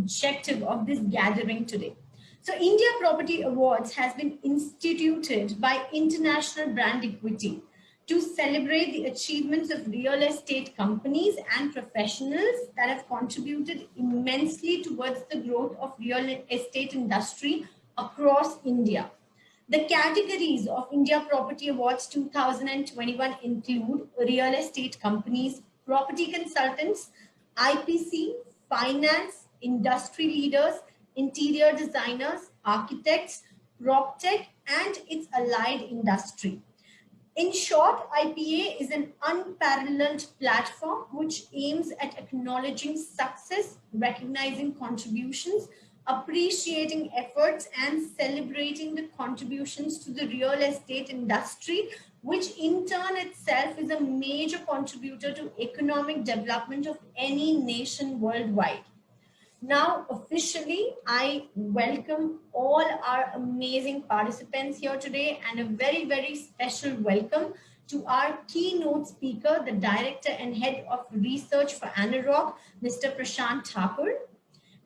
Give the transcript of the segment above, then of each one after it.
objective of this gathering today. So India Property Awards has been instituted by International Brand Equity to celebrate the achievements of real estate companies and professionals that have contributed immensely towards the growth of real estate industry across India. The categories of India Property Awards 2021 include real estate companies, property consultants, IPC, finance, industry leaders, interior designers, architects, PropTech, and its allied industry. In short, IPA is an unparalleled platform which aims at acknowledging success, recognizing contributions, appreciating efforts, and celebrating the contributions to the real estate industry, which in turn itself is a major contributor to economic development of any nation worldwide. Now, officially, I welcome all our amazing participants here today, and a very, very special welcome to our keynote speaker, the Director and Head of Research for ANAROCK, Mr. Prashant Thakur.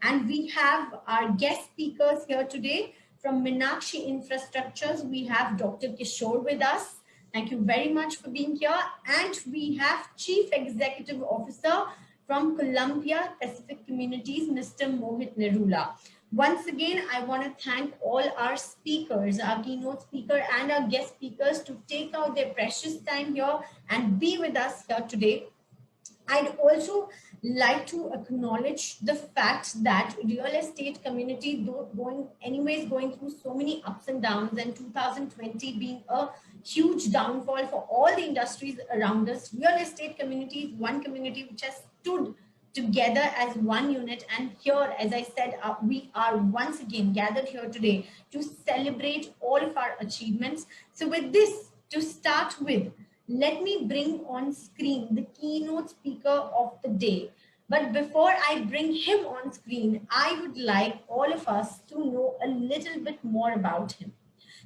And we have our guest speakers here today from Meenakshi Infrastructures. We have Dr. Kishore with us. Thank you very much for being here. And we have Chief Executive Officer from Columbia Pacific Communities, Mr. Mohit Nerula. Once again, I want to thank all our speakers, our keynote speaker and our guest speakers, to take out their precious time here and be with us here today. I'd also like to acknowledge the fact that real estate community, though going through so many ups and downs, and 2020 being a huge downfall for all the industries around us, real estate community is one community which has stood together as one unit. And here, as I said, we are once again gathered here today to celebrate all of our achievements. So with this, to start with, let me bring on screen the keynote speaker of the day. But before I bring him on screen, I would like all of us to know a little bit more about him.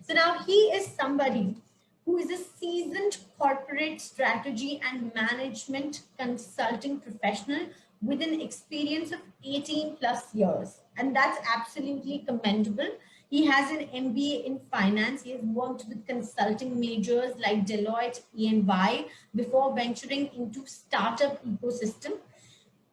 So now he is somebody who is a seasoned corporate strategy and management consulting professional with an experience of 18 plus years. And that's absolutely commendable. He has an MBA in finance. He has worked with consulting majors like Deloitte, EY before venturing into startup ecosystem.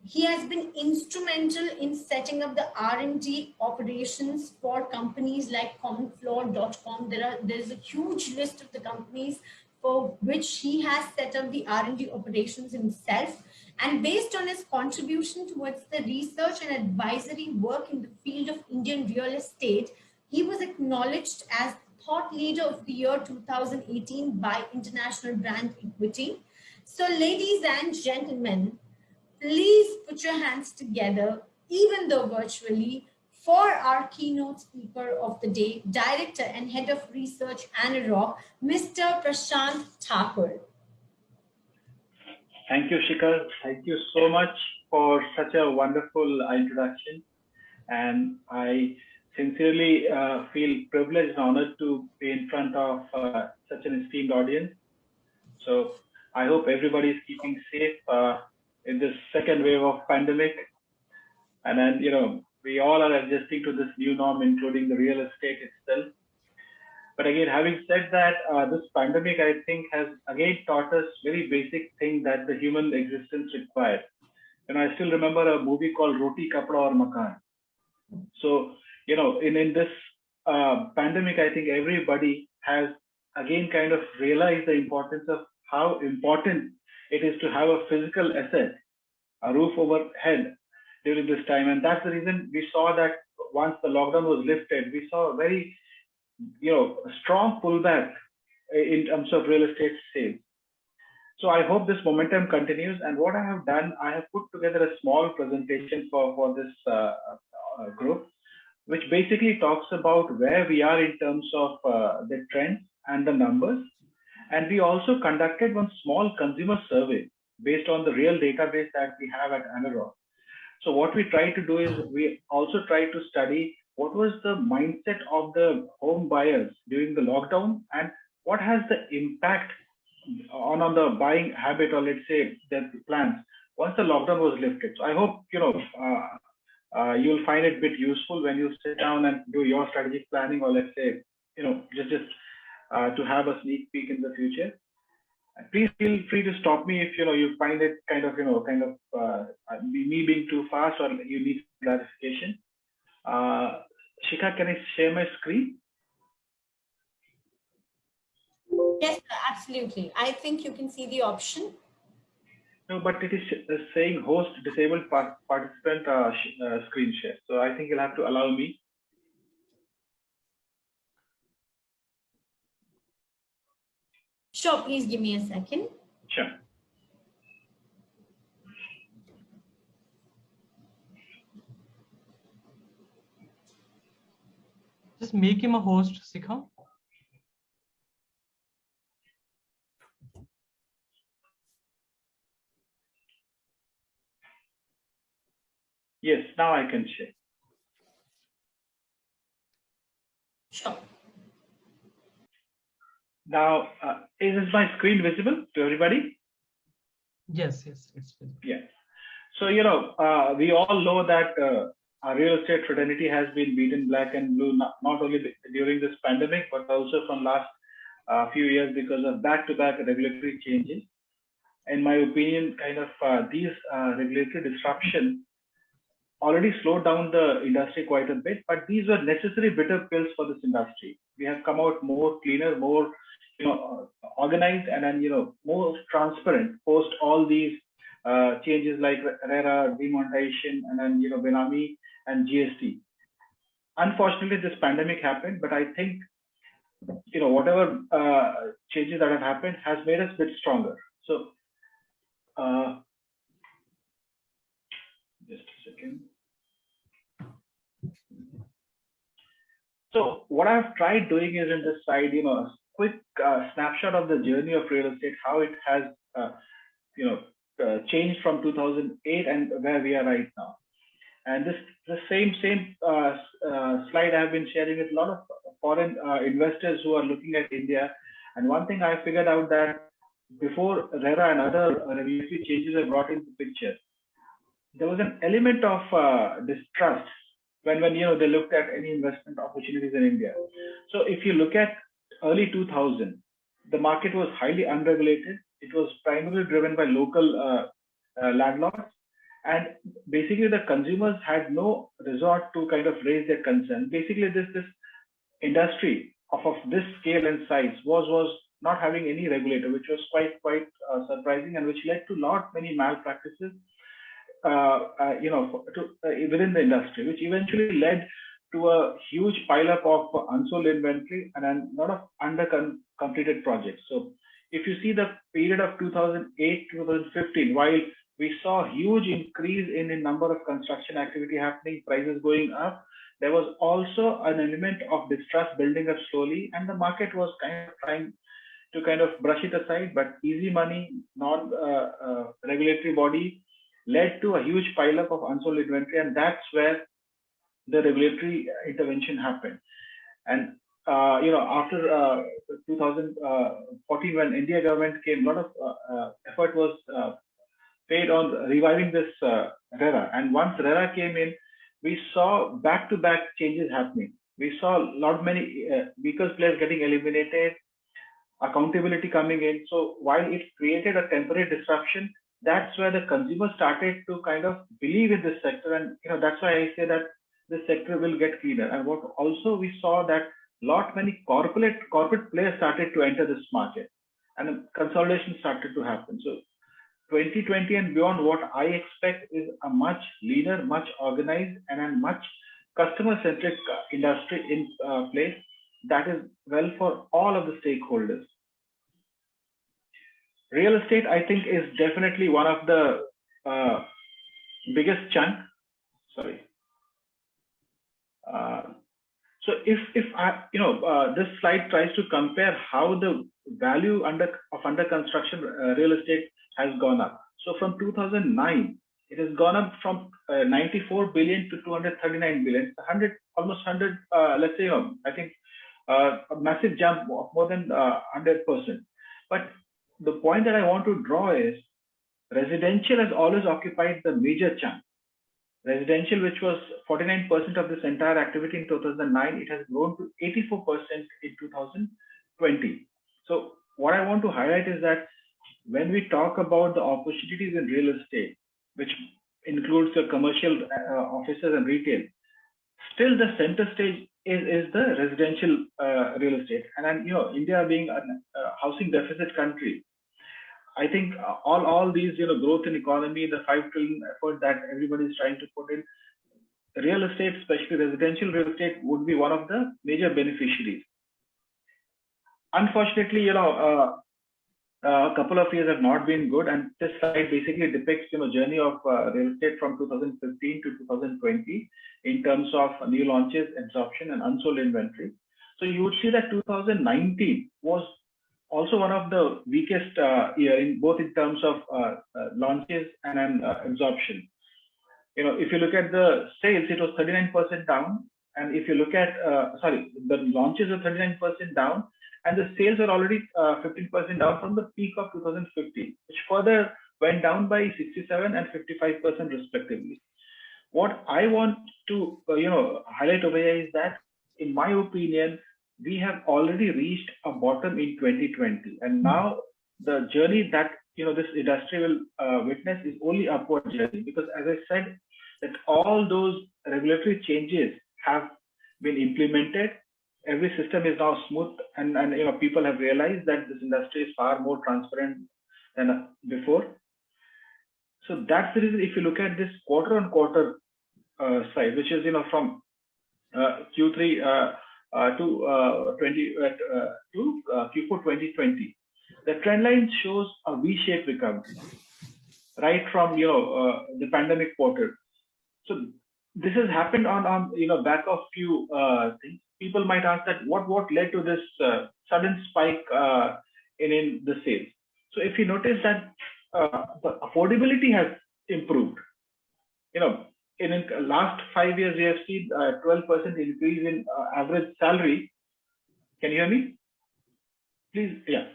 He has been instrumental in setting up the R&D operations for companies like commonfloor.com. There's a huge list of the companies for which he has set up the R&D operations himself. And based on his contribution towards the research and advisory work in the field of Indian real estate, he was acknowledged as Thought Leader of the Year 2018 by International Brand Equity. So ladies and gentlemen, please put your hands together, even though virtually, for our keynote speaker of the day, Director and Head of Research, ANAROCK, Mr. Prashant Thakur. Thank you, Shikhar. Thank you so much for such a wonderful introduction. And I sincerely feel privileged and honored to be in front of such an esteemed audience. So I hope everybody is keeping safe in this second wave of pandemic. And then, we all are adjusting to this new norm, including the real estate itself. But again, having said that, this pandemic, I think, has again taught us very basic thing that the human existence requires. And I still remember a movie called Roti, Kapda aur Makan. So, in this pandemic, I think everybody has again kind of realized the importance of how important it is to have a physical asset, a roof overhead during this time. And that's the reason we saw that once the lockdown was lifted, we saw a very, strong pullback in terms of real estate sales. So I hope this momentum continues. And what I have done, I have put together a small presentation for this group, which basically talks about where we are in terms of the trends and the numbers. And we also conducted one small consumer survey based on the real database that we have at ANAROCK. So what we try to do is we also try to study what was the mindset of the home buyers during the lockdown and what has the impact on the buying habit, or let's say their plans once the lockdown was lifted. So I hope, you'll find it a bit useful when you sit down and do your strategic planning, or let's say, just to have a sneak peek in the future. Please feel free to stop me if you find it kind of me being too fast, or you need clarification. Shikha, can I share my screen? Yes, absolutely. I think you can see the option. No, but it is saying host disabled participant screen share. So I think you'll have to allow me. Sure, please give me a second. Sure. Just make him a host, Shikha. Yes, now I can share. Sure. Now, is my screen visible to everybody? Yes, it's visible. Yeah. So, we all know that our real estate fraternity has been beaten black and blue, not only during this pandemic, but also from last few years because of back-to-back regulatory changes. In my opinion, kind of these regulatory disruptions already slowed down the industry quite a bit, but these were necessary bitter pills for this industry. We have come out more cleaner, more organized, and then more transparent post all these changes like RERA, demonetization, and then Benami and GST. Unfortunately, this pandemic happened, but I think whatever changes that have happened has made us a bit stronger. So just a second. So what I've tried doing is in this slide, a quick snapshot of the journey of real estate, how it has, changed from 2008 and where we are right now. And the same slide I've been sharing with a lot of foreign investors who are looking at India. And one thing I figured out that before RERA and other regulatory changes are brought into the picture, there was an element of distrust when they looked at any investment opportunities in India. So if you look at early 2000, the market was highly unregulated. It was primarily driven by local landlords, and basically the consumers had no resort to kind of raise their concern. Basically, this industry of this scale and size was not having any regulator, which was quite surprising, and which led to many malpractices within the industry, which eventually led to a huge pileup of unsold inventory and a lot of completed projects. So if you see the period of 2008 to 2015, while we saw a huge increase in the number of construction activity happening, prices going up, there was also an element of distrust building up slowly, and the market was kind of trying to kind of brush it aside, but easy money, non-regulatory body led to a huge pileup of unsold inventory, and that's where the regulatory intervention happened. And after 2014, when India government came, a lot of effort was paid on reviving this RERA. And once RERA came in, we saw back-to-back changes happening. We saw many weaker players getting eliminated, accountability coming in. So while it created a temporary disruption, that's where the consumer started to kind of believe in this sector, and that's why I say that this sector will get cleaner. And what also we saw that many corporate players started to enter this market, and consolidation started to happen. So 2020 and beyond, what I expect is a much leaner, much organized, and a much customer-centric industry in place that is well for all of the stakeholders. Real estate, I think, is definitely one of the biggest chunk. Sorry. So if I, this slide tries to compare how the value under construction real estate has gone up. So from 2009, it has gone up from 94 billion to 239 billion, almost 100. Let's say, I think a massive jump of more than 100%. But the point that I want to draw is residential has always occupied the major chunk. Residential, which was 49% of this entire activity in 2009, it has grown to 84% in 2020. So what I want to highlight is that when we talk about the opportunities in real estate, which includes the commercial offices and retail, still the center stage is the residential real estate. And then, India being a housing deficit country, I think all these, growth in economy, the 5 trillion effort that everybody is trying to put in, real estate, especially residential real estate, would be one of the major beneficiaries. Unfortunately, a couple of years have not been good, and this slide basically depicts, journey of real estate from 2015 to 2020 in terms of new launches, absorption, and unsold inventory. So you would see that 2019 was also one of the weakest year in both in terms of launches and absorption. If you look at the sales, it was 39% down, and if you look at the launches are 39% down, and the sales are already 15% down from the peak of 2015, which further went down by 67 and 55% respectively. What I want to highlight over here is that, in my opinion, we have already reached a bottom in 2020, and now the journey that this industry will witness is only upward journey, because as I said, that all those regulatory changes have been implemented. Every system is now smooth, and people have realized that this industry is far more transparent than before. So that's the reason, if you look at this quarter-on-quarter side, which is from Q3 to Q4 2020, the trend line shows a V-shaped recovery right from the pandemic quarter. So this has happened on back of few things. People might ask that what led to this sudden spike in the sales. So if you notice that the affordability has improved, in the last 5 years we have seen a 12% increase in average salary. Can you hear me? Please, yeah.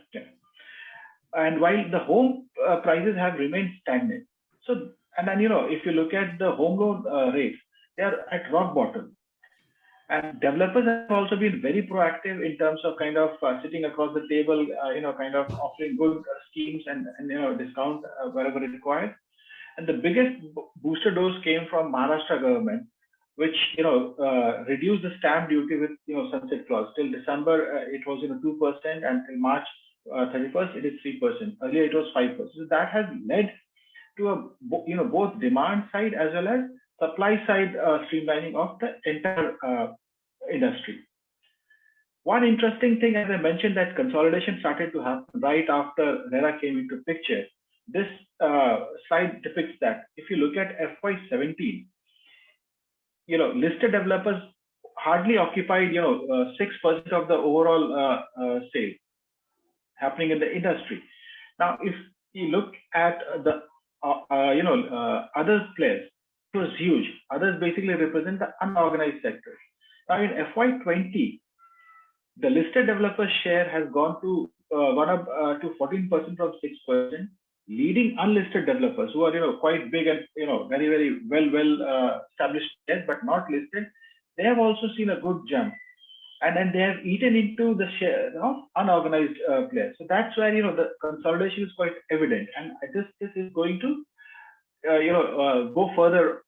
And while the home prices have remained stagnant. So, and then if you look at the home loan rates, they are at rock bottom. And developers have also been very proactive in terms of kind of sitting across the table, kind of offering good schemes and discount wherever required. And the biggest booster dose came from Maharashtra government, which reduced the stamp duty with sunset clause. Till December it was 2%, and till March 31st it is 3%. Earlier it was 5%. So that has led to a both demand side as well as supply side streamlining of the entire industry. One interesting thing, as I mentioned, that consolidation started to happen right after RERA came into picture. This slide depicts that. If you look at FY17, listed developers hardly occupied 6% of the overall sales happening in the industry. Now, if you look at the other players, it was huge. Others basically represent the unorganized sector. Now in FY20, the listed developer share has gone up to 14% from 6%, leading unlisted developers who are quite big and very, very well established players but not listed. They have also seen a good jump, and then they have eaten into the share of unorganized players. So that's where the consolidation is quite evident, and this is going to go further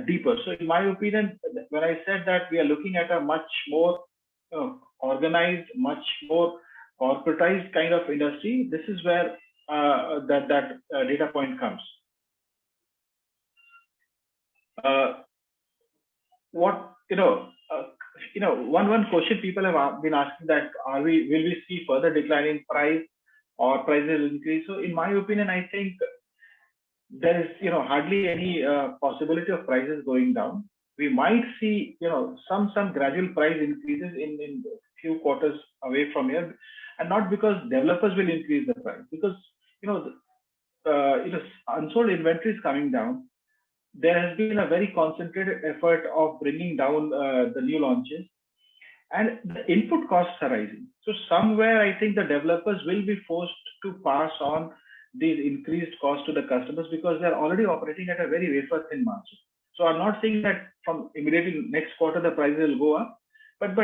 deeper. So in my opinion, when I said that we are looking at a much more organized, much more corporatized kind of industry, this is where that data point comes. One question people have been asking, that will we see further decline in price or prices increase? So in my opinion, I think there is hardly any possibility of prices going down. We might see some gradual price increases in few quarters away from here, and not because developers will increase the price, because unsold inventory is coming down. There has been a very concentrated effort of bringing down the new launches, and the input costs are rising. So somewhere I think the developers will be forced to pass on these increased costs to the customers because they're already operating at a very wafer thin margin. So I'm not saying that from immediately next quarter the prices will go up, but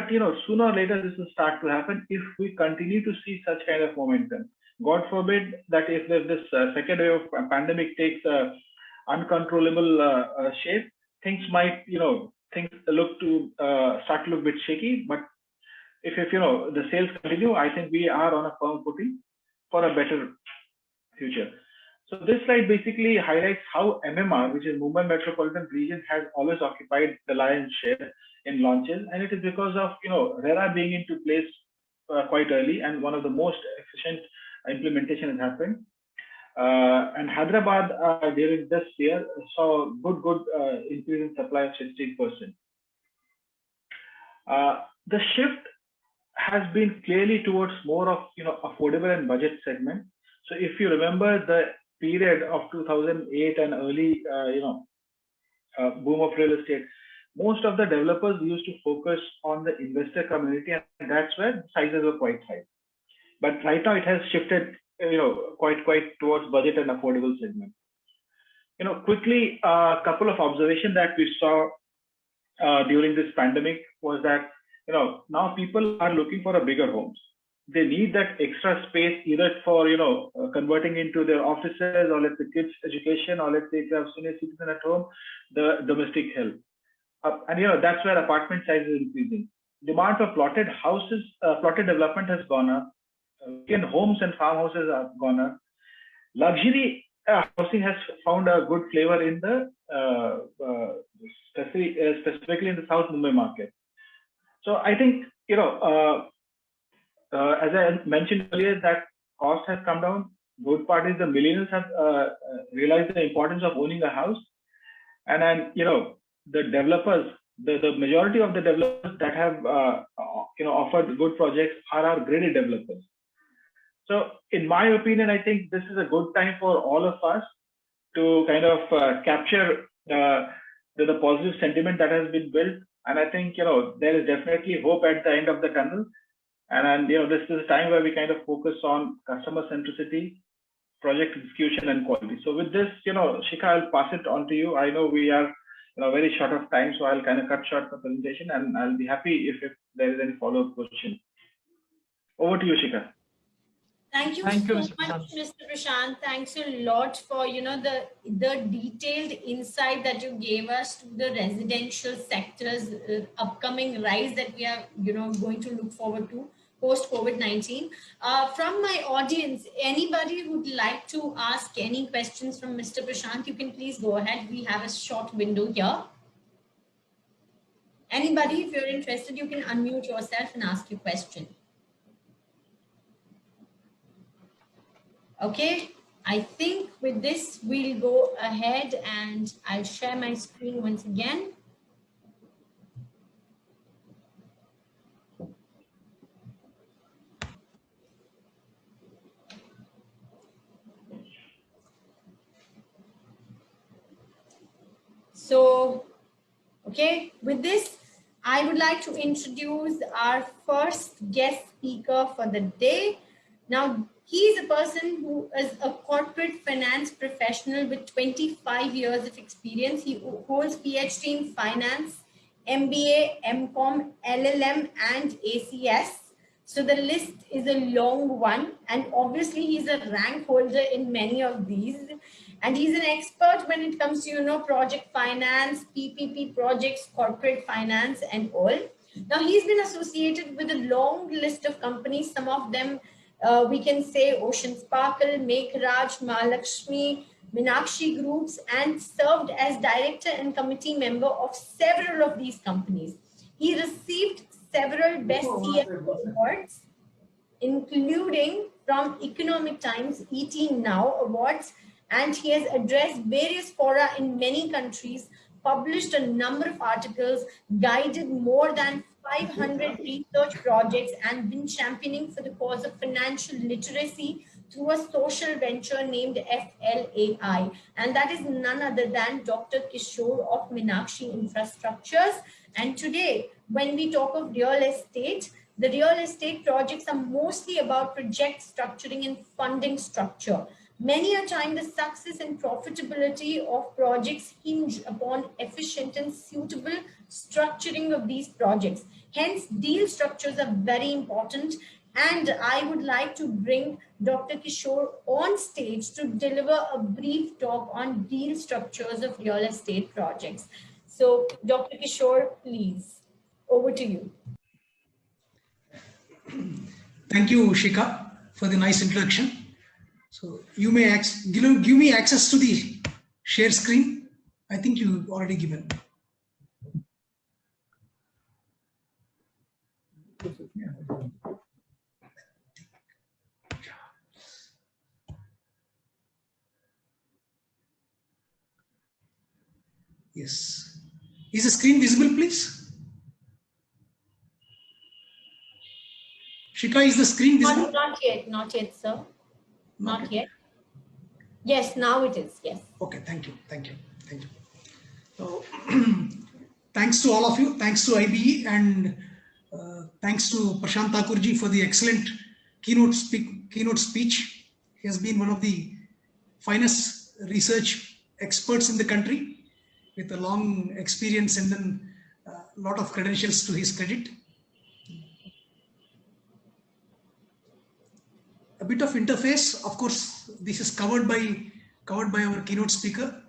sooner or later this will start to happen if we continue to see such kind of momentum. God forbid that if this second wave of pandemic takes a uncontrollable shape, things might things look to start to look a bit shaky. But if the sales continue, I think we are on a firm footing for a better future. So this slide basically highlights how MMR, which is Mumbai Metropolitan Region, has always occupied the lion's share in launches, and it is because of RERA being into place quite early, and one of the most efficient implementation has happened. And Hyderabad during this year saw good increase in supply of 16%. The shift has been clearly towards more of affordable and budget segment. So if you remember the period of 2008 and early boom of real estate, most of the developers used to focus on the investor community, and that's where sizes were quite high. But right now it has shifted quite towards budget and affordable segment. Quickly, a couple of observations that we saw during this pandemic was that now people are looking for a bigger homes. They need that extra space either for converting into their offices, or let's say kids education, or let's say if you have senior citizen at home, the domestic help. And that's where apartment size is increasing. Demand for plotted houses, plotted development has gone up. Vacant homes and farmhouses have gone up. Luxury housing has found a good flavor in the specifically in the South Mumbai market. So I think as I mentioned earlier, that cost has come down. Good part is the millennials have realized the importance of owning a house, and then the developers, the majority of the developers that have offered good projects are our graded developers. So in my opinion, I think this is a good time for all of us to kind of capture the positive sentiment that has been built. And I think there is definitely hope at the end of the tunnel. And this is a time where we kind of focus on customer centricity, project execution, and quality. So with this, Shikha, I'll pass it on to you. I know we are very short of time, so I'll kind of cut short the presentation, and I'll be happy if there is any follow-up question. Over to you, Shikha. Thank you so much, Mr. Prashant. Thanks a lot for the detailed insight that you gave us to the residential sector's upcoming rise that we are going to look forward to post COVID-19. From my audience, anybody who'd like to ask any questions from Mr. Prashant, you can please go ahead. We have a short window here. Anybody, if you're interested, you can unmute yourself and ask your question. Okay, I think with this, we'll go ahead and I'll share my screen once again. So, okay, with this, I would like to introduce our first guest speaker for the day. Now, he's a person who is a corporate finance professional with 25 years of experience. He holds PhD in finance, MBA, MCOM, LLM, and ACS. So the list is a long one, and obviously he's a rank holder in many of these. And he's an expert when it comes to, project finance, PPP projects, corporate finance, and all. Now, he's been associated with a long list of companies, some of them we can say Ocean Sparkle, Make Raj, Mahalakshmi, Meenakshi Groups, and served as director and committee member of several of these companies. He received several Best CFO awards, including from Economic Times ET Now Awards, and he has addressed various fora in many countries, published a number of articles, guided more than 500 research projects, and been championing for the cause of financial literacy through a social venture named FLAI. And that is none other than Dr. Kishore of Meenakshi Infrastructures. And today, when we talk of real estate, the real estate projects are mostly about project structuring and funding structure. Many a time, the success and profitability of projects hinge upon efficient and suitable structuring of these projects. Hence, deal structures are very important. And I would like to bring Dr. Kishore on stage to deliver a brief talk on deal structures of real estate projects. So, Dr. Kishore, please, over to you. Thank you, Shika, for the nice introduction. So you may give me access to the share screen. I think you already given. Yes. Is the screen visible, please? Shika, is the screen visible? Not yet, sir. Not yet. Yes, now it is. Yes. Okay, thank you. So, thanks to all of you. Thanks to IBE and thanks to Prashant Thakurji for the excellent keynote speech. He has been one of the finest research experts in the country with a long experience and then a lot of credentials to his credit. A bit of interface, of course, this is covered by our keynote speaker.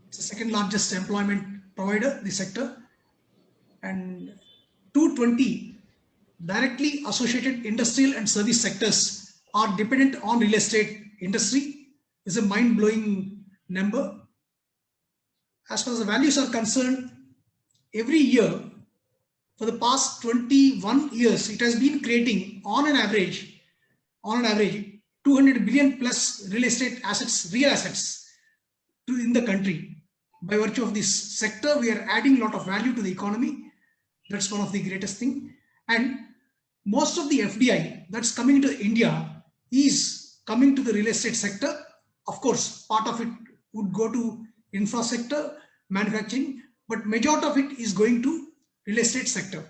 It's the second largest employment provider, the sector, and 220 directly associated industrial and service sectors are dependent on real estate industry. Is a mind-blowing number. As far as the values are concerned, every year for the past 21 years, it has been creating on an average 200 billion plus real assets in the country. By virtue of this sector, we are adding a lot of value to the economy. That's one of the greatest thing. And most of the FDI that's coming to India is coming to the real estate sector. Of course, part of it would go to infrastructure, manufacturing, but majority of it is going to real estate sector.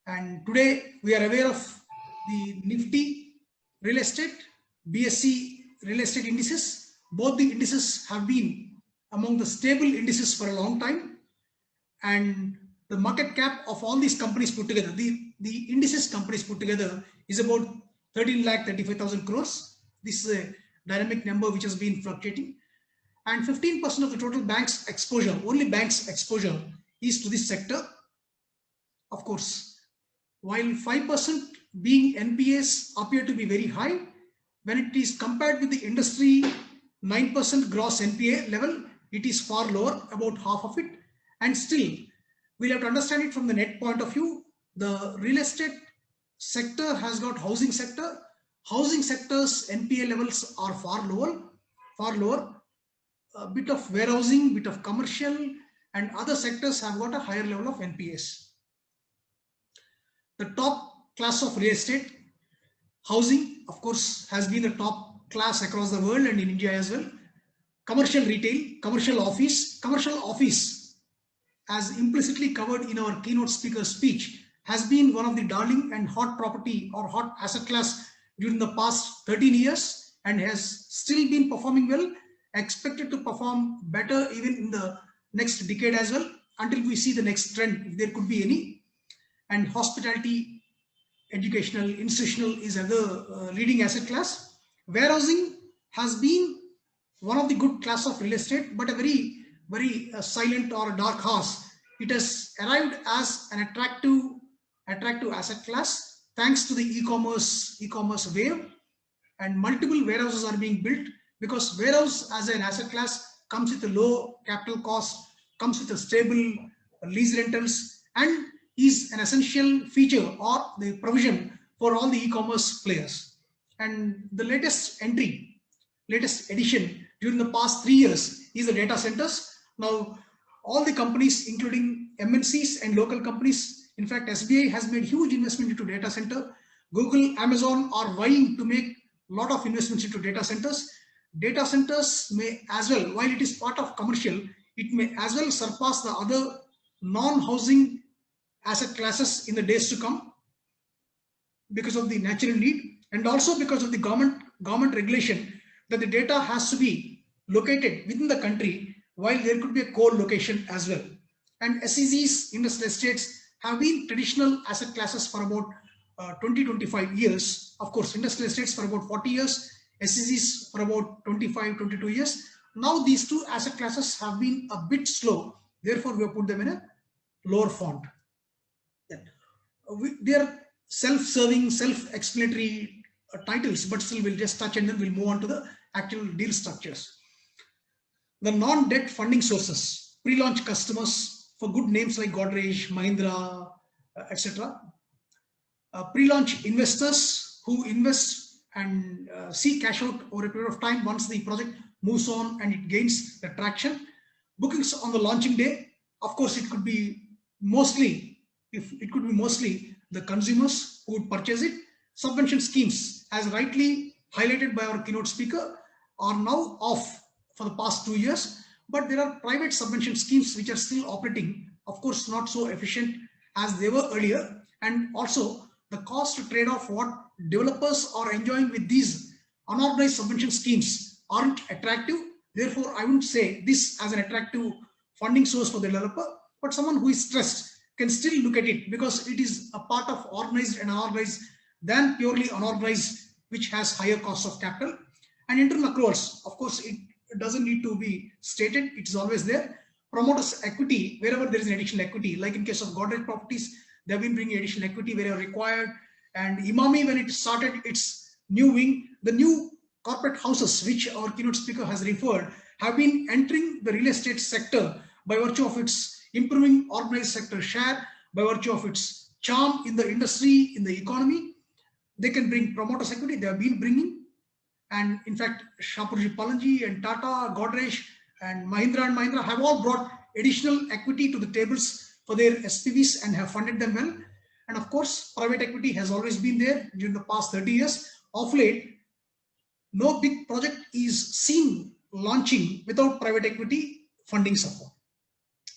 And today we are aware of the Nifty real estate, BSE real estate indices. Both the indices have been among the stable indices for a long time. And the market cap of all these companies put together, the indices companies put together, is about 13,35,000 crores. This is a dynamic number which has been fluctuating. And 15% of the total banks exposure, only banks exposure, is to this sector. Of course, while 5% being NPAs appear to be very high, when it is compared with the industry 9% gross NPA level, it is far lower, about half of it. And still, we'll have to understand it from the net point of view. The real estate sector has got housing sector. Housing sector's NPA levels are far lower. A bit of warehousing, bit of commercial, and other sectors have got a higher level of NPAs. The top class of real estate, housing, of course, has been the top class across the world and in India as well. Commercial retail, commercial office, as implicitly covered in our keynote speaker's speech, has been one of the darling and hot property or hot asset class during the past 13 years and has still been performing well, expected to perform better even in the next decade as well, until we see the next trend, if there could be any. And hospitality, educational, institutional is another leading asset class. Warehousing has been one of the good class of real estate, but a very silent or a dark horse. It has arrived as an attractive asset class thanks to the e-commerce wave, and multiple warehouses are being built because warehouse as an asset class comes with a low capital cost, comes with a stable lease rentals, and is an essential feature or the provision for all the e-commerce players. And the latest addition during the past 3 years is the data centers. Now, all the companies, including MNCs and local companies, in fact, SBI has made huge investment into data center. Google, Amazon are vying to make a lot of investments into data centers. Data centers may as well, while it is part of commercial, it may as well surpass the other non-housing asset classes in the days to come. because of the natural need, and also because of the government regulation that the data has to be located within the country, while there could be a co-location as well. And SEZs, industrial estates, have been traditional asset classes for about 20-25 years. Of course, industrial estates for about 40 years, SEZs for about 25-22 years. Now these two asset classes have been a bit slow, therefore we have put them in a lower font. They are self-serving, self-explanatory titles, but still we'll just touch and then we'll move on to the actual deal structures. The non-debt funding sources, pre-launch customers for good names like Godrej, Mahindra, etc. Pre-launch investors who invest and see cash out over a period of time once the project moves on and it gains the traction. Bookings on the launching day, of course, it could be mostly the consumers who would purchase it. Subvention schemes, as rightly highlighted by our keynote speaker, are now off for the past 2 years, but there are private subvention schemes which are still operating, of course not so efficient as they were earlier, and also the cost trade-off what developers are enjoying with these unorganized subvention schemes aren't attractive. Therefore, I wouldn't say this as an attractive funding source for the developer, but someone who is stressed can still look at it because it is a part of organized and unorganized than purely unorganized, which has higher cost of capital. And internal accruals, of course, it doesn't need to be stated, it's always there. Promoters equity, wherever there is an additional equity, like in case of Godrej Properties, they've been bringing additional equity wherever required. And Imami, when it started its new wing, the new corporate houses, which our keynote speaker has referred, have been entering the real estate sector by virtue of its improving organized sector share, by virtue of its charm in the industry, in the economy. They can bring promoters equity, they have been bringing. And in fact, Shapoorji Pallonji and Tata, Godrej and Mahindra have all brought additional equity to the tables for their SPVs and have funded them well. And of course, private equity has always been there during the past 30 years. Of late, no big project is seen launching without private equity funding support.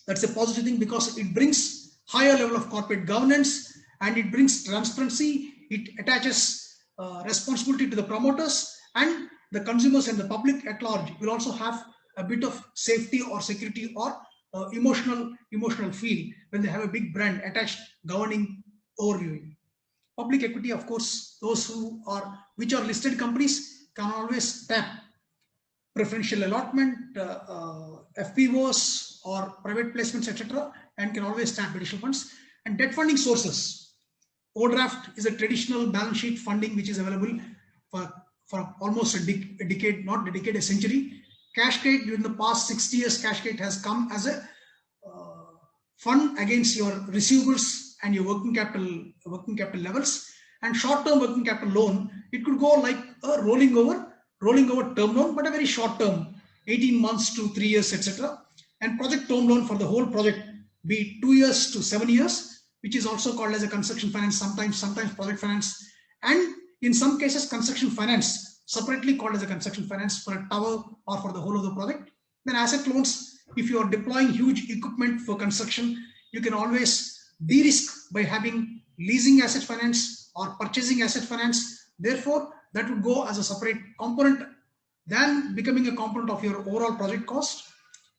That's a positive thing because it brings higher level of corporate governance and it brings transparency. It attaches responsibility to the promoters, and the consumers and the public at large will also have a bit of safety or security or emotional feel when they have a big brand attached governing overviewing. Public equity, of course, those which are listed companies can always tap preferential allotment, FPOs or private placements, etc., and can always tap additional funds. And debt funding sources. Overdraft is a traditional balance sheet funding which is available for almost a decade, not a decade, a century. Cash credit during the past 60 years, cash credit has come as a fund against your receivables and your working capital levels. And short-term working capital loan, it could go like a rolling over term loan, but a very short term, 18 months to 3 years, etc. And project term loan for the whole project, be it 2 years to 7 years, which is also called as a construction finance, sometimes project finance, and in some cases construction finance, separately called as a construction finance for a tower or for the whole of the project. Then asset loans, if you are deploying huge equipment for construction, you can always de-risk by having leasing asset finance or purchasing asset finance. Therefore, that would go as a separate component than becoming a component of your overall project cost.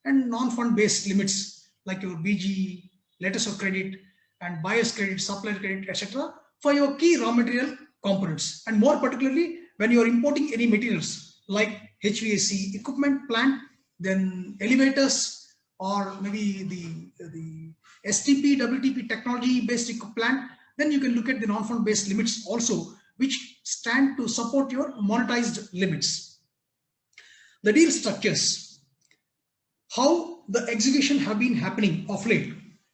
And non-fund based limits like your BG, letters of credit, and buyer's credit, supplier credit, etc. for your key raw material components. And more particularly, when you are importing any materials like HVAC equipment, plant, then elevators, or maybe the STP, WTP technology based plant, then you can look at the non-fund based limits also, which stand to support your monetized limits. The deal structures, how the execution have been happening of late.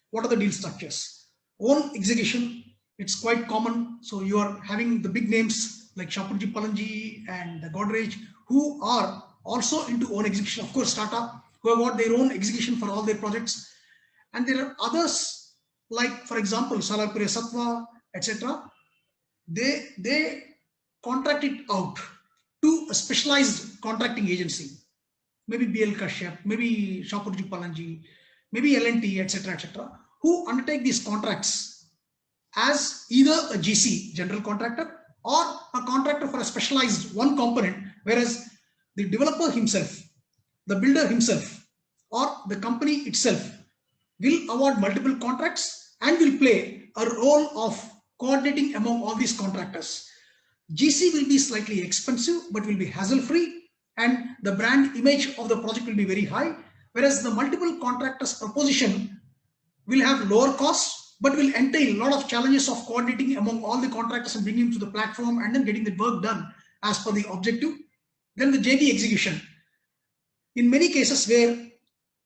What are the deal structures? Own execution, it's quite common. So you are having the big names like Shapoorji Pallonji and Godrej, who are also into own execution. Of course, Tata, who have got their own execution for all their projects. And there are others like, for example, Salarpure Sattva, etc. They contract it out to a specialized contracting agency, maybe BL Kashyap, maybe Shapoorji Pallonji, maybe L&T, etc., etc., who undertake these contracts as either a GC, general contractor, or a contractor for a specialized one component, whereas the developer himself, the builder himself, or the company itself will award multiple contracts and will play a role of coordinating among all these contractors. GC will be slightly expensive, but will be hassle-free, and the brand image of the project will be very high, whereas the multiple contractors proposition will have lower costs, but will entail a lot of challenges of coordinating among all the contractors and bringing them to the platform and then getting the work done as per the objective. Then the JV execution. In many cases where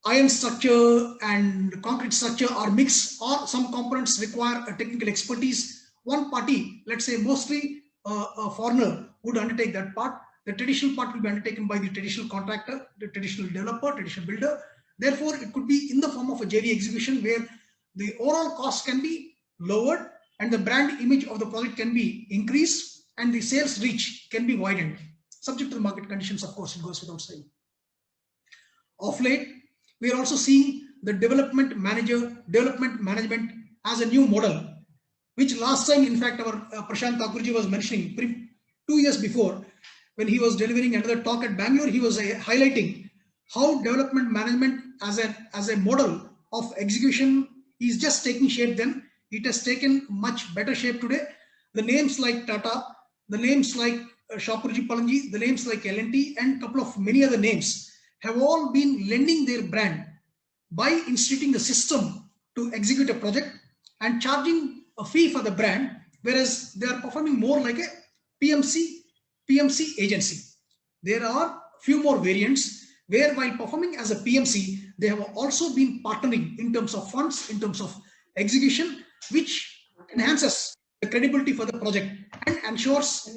iron structure and concrete structure are mixed, or some components require a technical expertise, one party, let's say mostly a foreigner, would undertake that part. The traditional part will be undertaken by the traditional contractor, the traditional developer, traditional builder. Therefore, it could be in the form of a JV execution where the overall cost can be lowered and the brand image of the project can be increased and the sales reach can be widened. Subject to the market conditions, of course, it goes without saying. Of late, we are also seeing the development management as a new model, which last time, in fact, our Prashant Thakurji was mentioning 2 years before when he was delivering another talk at Bangalore. He was highlighting how development management as a model of execution is just taking shape. Then it has taken much better shape today. The names like Tata, the names like Shapoorji Pallonji, the names like L&T, and a couple of many other names have all been lending their brand by instituting the system to execute a project and charging a fee for the brand, whereas they are performing more like a PMC agency. There are few more variants where, while performing as a PMC, they have also been partnering in terms of funds, in terms of execution, which enhances the credibility for the project and ensures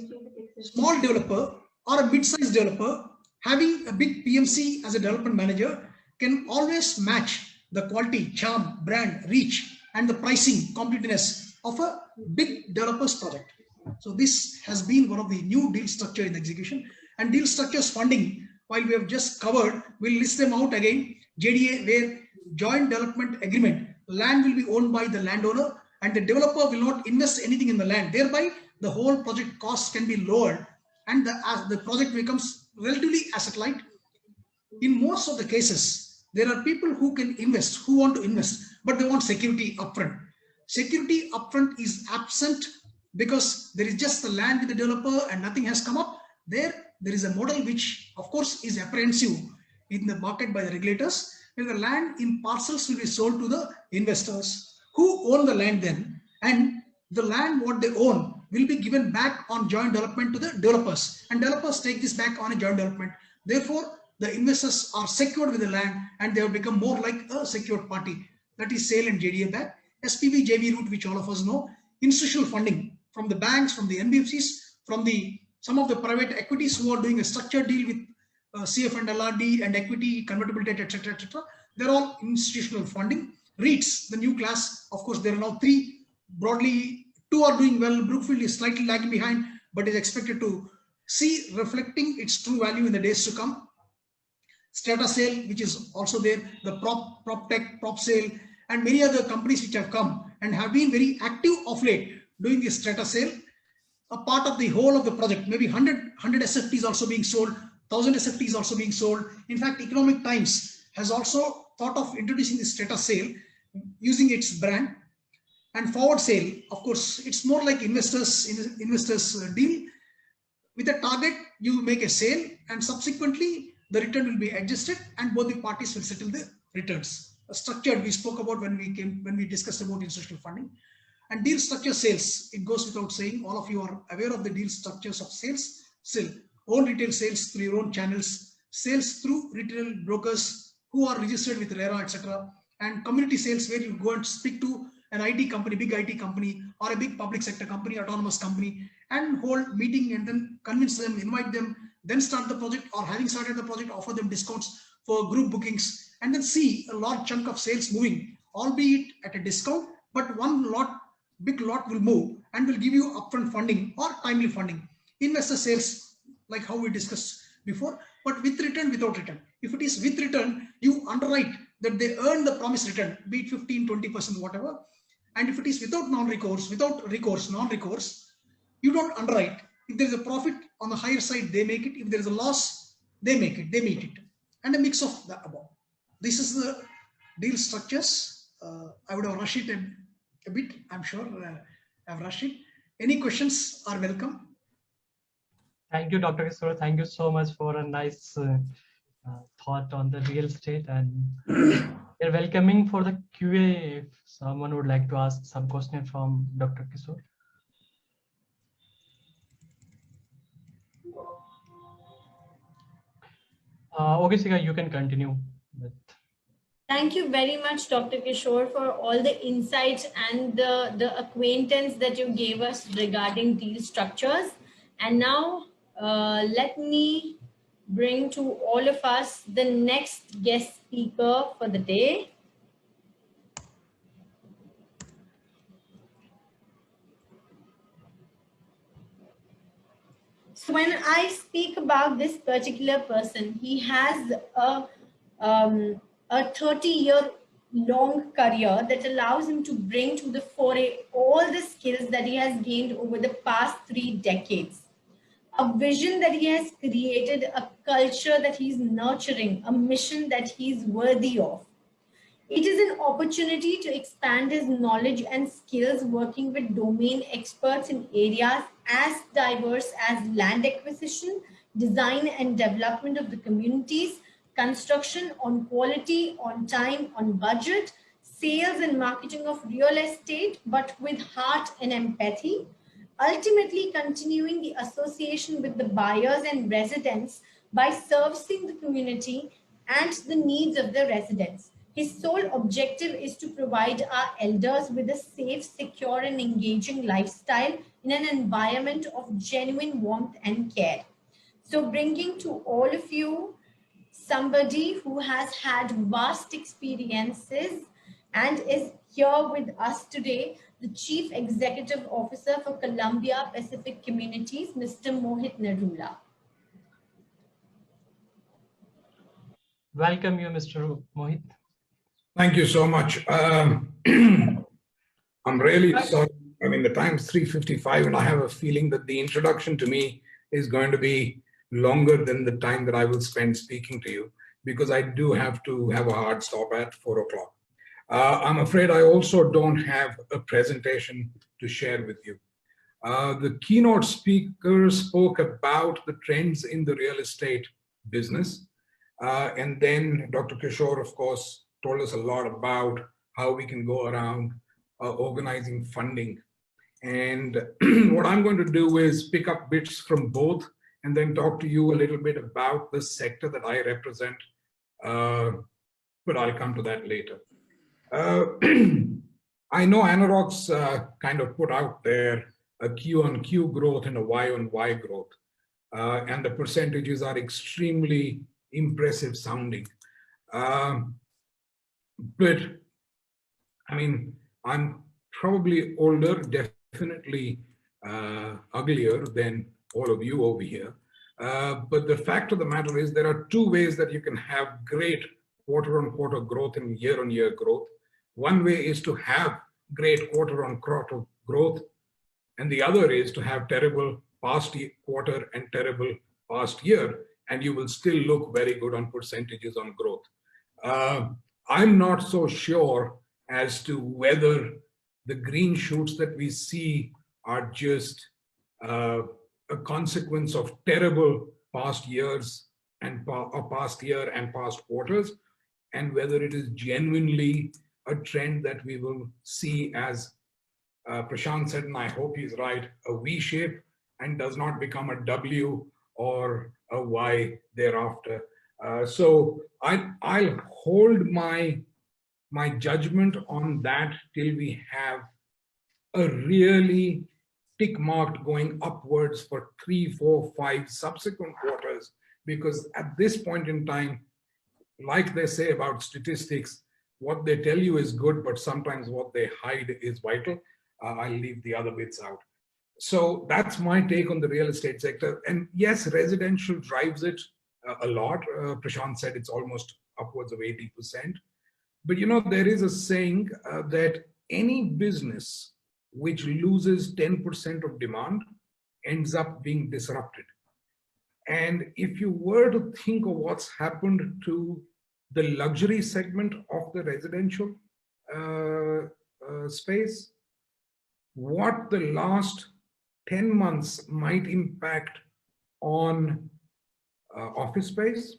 small developer or a mid-sized developer having a big PMC as a development manager can always match the quality, charm, brand, reach, and the pricing competitiveness of a big developer's project. So this has been one of the new deal structure in the execution. And deal structures funding, while we have just covered, we'll list them out again. JDA, where joint development agreement, land will be owned by the landowner and the developer will not invest anything in the land. Thereby, the whole project costs can be lowered and the project becomes relatively asset light. In most of the cases, there are people who can invest, who want to invest, but they want security upfront. Security upfront is absent because there is just the land with the developer and nothing has come up. There is a model which, of course, is apprehensive in the market by the regulators, where the land in parcels will be sold to the investors who own the land then, and the land what they own will be given back on joint development to the developers, and developers take this back on a joint development. Therefore, the investors are secured with the land and they have become more like a secured party. That is sale and JDA back. SPV JV route, which all of us know. Institutional funding from the banks, from the NBFCs, from some of the private equities who are doing a structured deal with CF and LRD and equity, convertible debt, etc., etc. They're all institutional funding. REITs, the new class, of course, there are now 3 broadly. 2 are doing well. Brookfield is slightly lagging behind, but is expected to see reflecting its true value in the days to come. Strata Sale, which is also there, the prop tech, prop sale, and many other companies which have come and have been very active of late doing this Strata Sale. A part of the whole of the project, maybe 100 SFTs also being sold, 1000 SFTs also being sold. In fact, Economic Times has also thought of introducing the Strata Sale using its brand. And forward sale, of course, it's more like investors deal. With a target, you make a sale and subsequently the return will be adjusted and both the parties will settle the returns. Structured, we spoke about when we discussed about institutional funding. And deal structure sales, it goes without saying, all of you are aware of the deal structures of sales. Still, own retail sales through your own channels, sales through retail brokers who are registered with RERA, etc. And community sales where you go and speak to an IT company, big IT company, or a big public sector company, autonomous company, and hold meeting and then convince them, invite them, then start the project, or having started the project, offer them discounts for group bookings, and then see a large chunk of sales moving, albeit at a discount, but big lot will move and will give you upfront funding or timely funding. Investor sales, like how we discussed before, but with return, without return. If it is with return, you underwrite that they earn the promised return, be it 15, 20%, whatever. And if it is without non-recourse, you don't underwrite. If there is a profit on the higher side, they make it. If there is a loss, they make it, they meet it. And a mix of the above. This is the deal structures. I would have rushed it a bit, I'm sure. I've rushed it. Any questions are welcome. Thank you, Dr. Kishore. Thank you so much for a nice thought on the real estate, and we're welcoming for the QA if someone would like to ask some question from Dr. Kishore. Okay, Sika, you can continue with. Thank you very much, Dr. Kishore, for all the insights and the acquaintance that you gave us regarding these structures. And now let me bring to all of us the next guest speaker for the day. So when I speak about this particular person, he has a 30-year-long career that allows him to bring to the fore all the skills that he has gained over the past 3 decades. A vision that he has created, a culture that he's nurturing, a mission that he's worthy of. It is an opportunity to expand his knowledge and skills working with domain experts in areas as diverse as land acquisition, design and development of the communities, construction on quality, on time, on budget, sales and marketing of real estate, but with heart and empathy, ultimately continuing the association with the buyers and residents by servicing the community and the needs of the residents. His sole objective is to provide our elders with a safe, secure, and engaging lifestyle in an environment of genuine warmth and care. So bringing to all of you somebody who has had vast experiences and is here with us today, the Chief Executive Officer for Columbia Pacific Communities, Mr. Mohit Narula. Welcome you, Mr. Mohit. Thank you so much. I'm really sorry. I mean, the time's 3:55 and I have a feeling that the introduction to me is going to be longer than the time that I will spend speaking to you, because I do have to have a hard stop at 4 o'clock. I'm afraid I also don't have a presentation to share with you. The keynote speaker spoke about the trends in the real estate business. And then Dr. Kishore, of course, told us a lot about how we can go around organizing funding. And what I'm going to do is pick up bits from both and then talk to you a little bit about the sector that I represent. But I'll come to that later. I know Anurag's kind of put out there a Q-on-Q growth and a Y-on-Y growth. And the percentages are extremely impressive sounding. But I mean, I'm probably older, definitely uglier than all of you over here. But the fact of the matter is there are 2 ways that you can have great quarter-on-quarter growth and year-on-year growth. One way is to have great quarter-on-quarter growth, and the other is to have terrible past quarter and terrible past year, and you will still look very good on percentages on growth. I'm not so sure as to whether the green shoots that we see are just a consequence of terrible past years and past year and past quarters, and whether it is genuinely a trend that we will see, as Prashant said, and I hope he's right, a V shape and does not become a W or a Y thereafter. So I'll hold my judgment on that till we have a really tick marked going upwards for 3, 4, 5 subsequent quarters, because at this point in time, like they say about statistics, what they tell you is good, but sometimes what they hide is vital. I'll leave the other bits out. So that's my take on the real estate sector. And yes, residential drives it a lot. Prashant said it's almost upwards of 80%. But you know, there is a saying that any business which loses 10% of demand ends up being disrupted. And if you were to think of what's happened to the luxury segment of the residential space, what the last 10 months might impact on office space,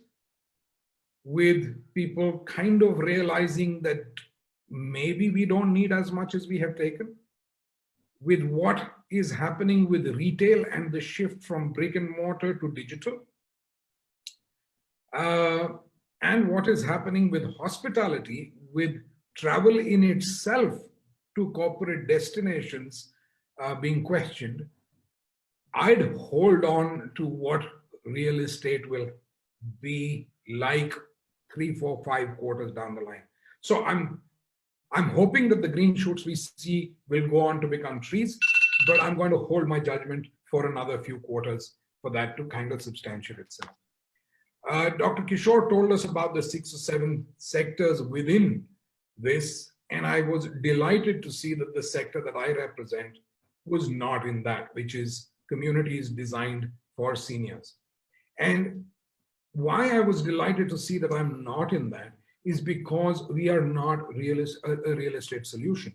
with people kind of realizing that maybe we don't need as much as we have taken, with what is happening with retail and the shift from brick and mortar to digital, and what is happening with hospitality, with travel in itself to corporate destinations being questioned, I'd hold on to what real estate will be like 3, 4, 5 quarters down the line. So I'm hoping that the green shoots we see will go on to become trees, but I'm going to hold my judgment for another few quarters for that to kind of substantiate itself. Dr. Kishore told us about the 6 or 7 sectors within this, and I was delighted to see that the sector that I represent was not in that, which is communities designed for seniors. And why I was delighted to see that I'm not in that is because we are not a real estate solution.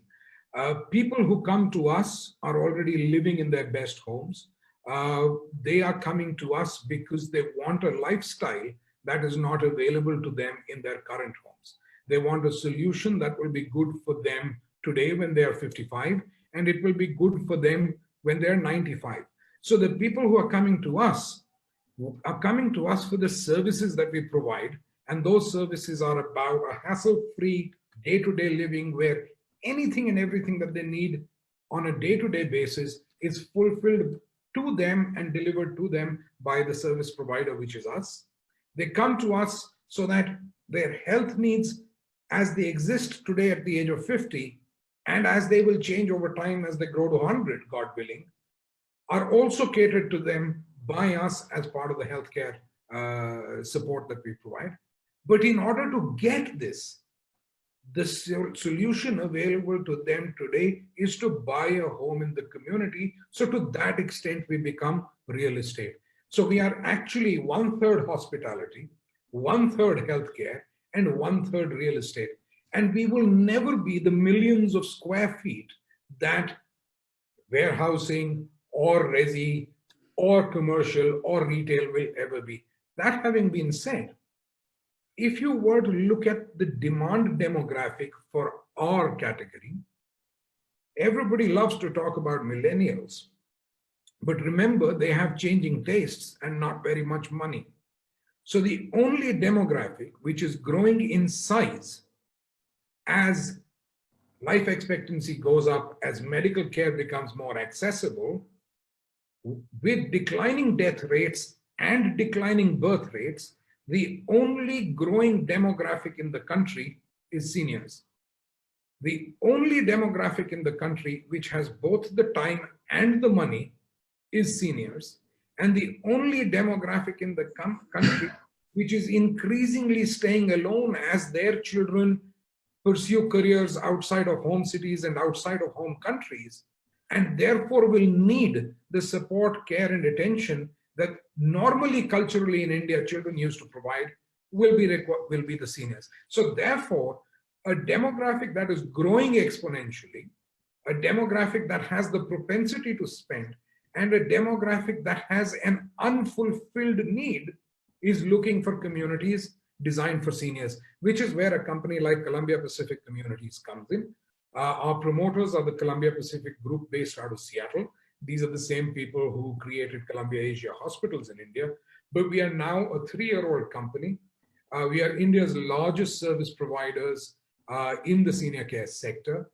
People who come to us are already living in their best homes. They are coming to us because they want a lifestyle that is not available to them in their current homes. They want a solution that will be good for them today when they are 55, and it will be good for them when they're 95. So the people who are coming to us for the services that we provide, and those services are about a hassle-free day-to-day living where anything and everything that they need on a day-to-day basis is fulfilled to them and delivered to them by the service provider, which is us. They come to us so that their health needs, as they exist today at the age of 50, and as they will change over time as they grow to 100, God willing, are also catered to them by us as part of the healthcare support that we provide. But in order to get this, the solution available to them today is to buy a home in the community. So to that extent, we become real estate. So we are actually 1/3 hospitality, 1/3 healthcare, and 1/3 real estate. And we will never be the millions of square feet that warehousing or resi or commercial or retail will ever be. That having been said, if you were to look at the demand demographic for our category, everybody loves to talk about millennials. But remember, they have changing tastes and not very much money. So the only demographic which is growing in size as life expectancy goes up, as medical care becomes more accessible, with declining death rates and declining birth rates, the only growing demographic in the country is seniors. The only demographic in the country which has both the time and the money is seniors. And the only demographic in the country which is increasingly staying alone as their children pursue careers outside of home cities and outside of home countries, and therefore will need the support, care, and attention that normally culturally in India children used to provide, will be the seniors. So therefore, a demographic that is growing exponentially, a demographic that has the propensity to spend, and a demographic that has an unfulfilled need is looking for communities designed for seniors, which is where a company like Columbia Pacific Communities comes in. Our promoters are the Columbia Pacific Group based out of Seattle. These are the same people who created Columbia Asia Hospitals in India. But we are now a 3-year-old company. We are India's largest service providers in the senior care sector.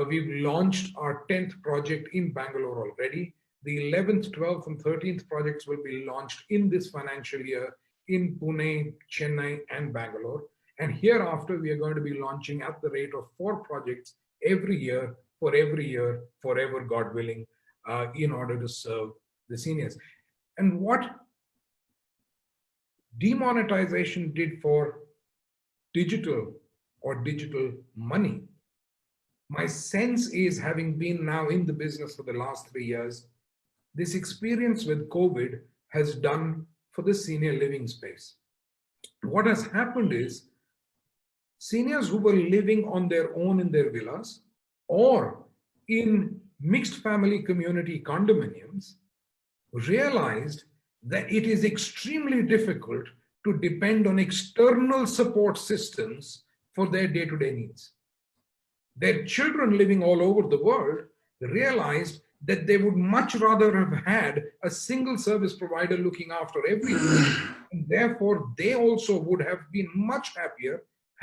We've launched our 10th project in Bangalore already. The 11th, 12th, and 13th projects will be launched in this financial year in Pune, Chennai, and Bangalore. And hereafter, we are going to be launching at the rate of 4 projects every year, forever, God willing, in order to serve the seniors. And what demonetization did for digital or digital money My sense is, having been now in the business for the last 3 years, this experience with COVID has done for the senior living space. What has happened is seniors who were living on their own in their villas or in mixed family community condominiums realized that it is extremely difficult to depend on external support systems for their day-to-day needs. Their children living all over the world realized that they would much rather have had a single service provider looking after everything. And therefore, they also would have been much happier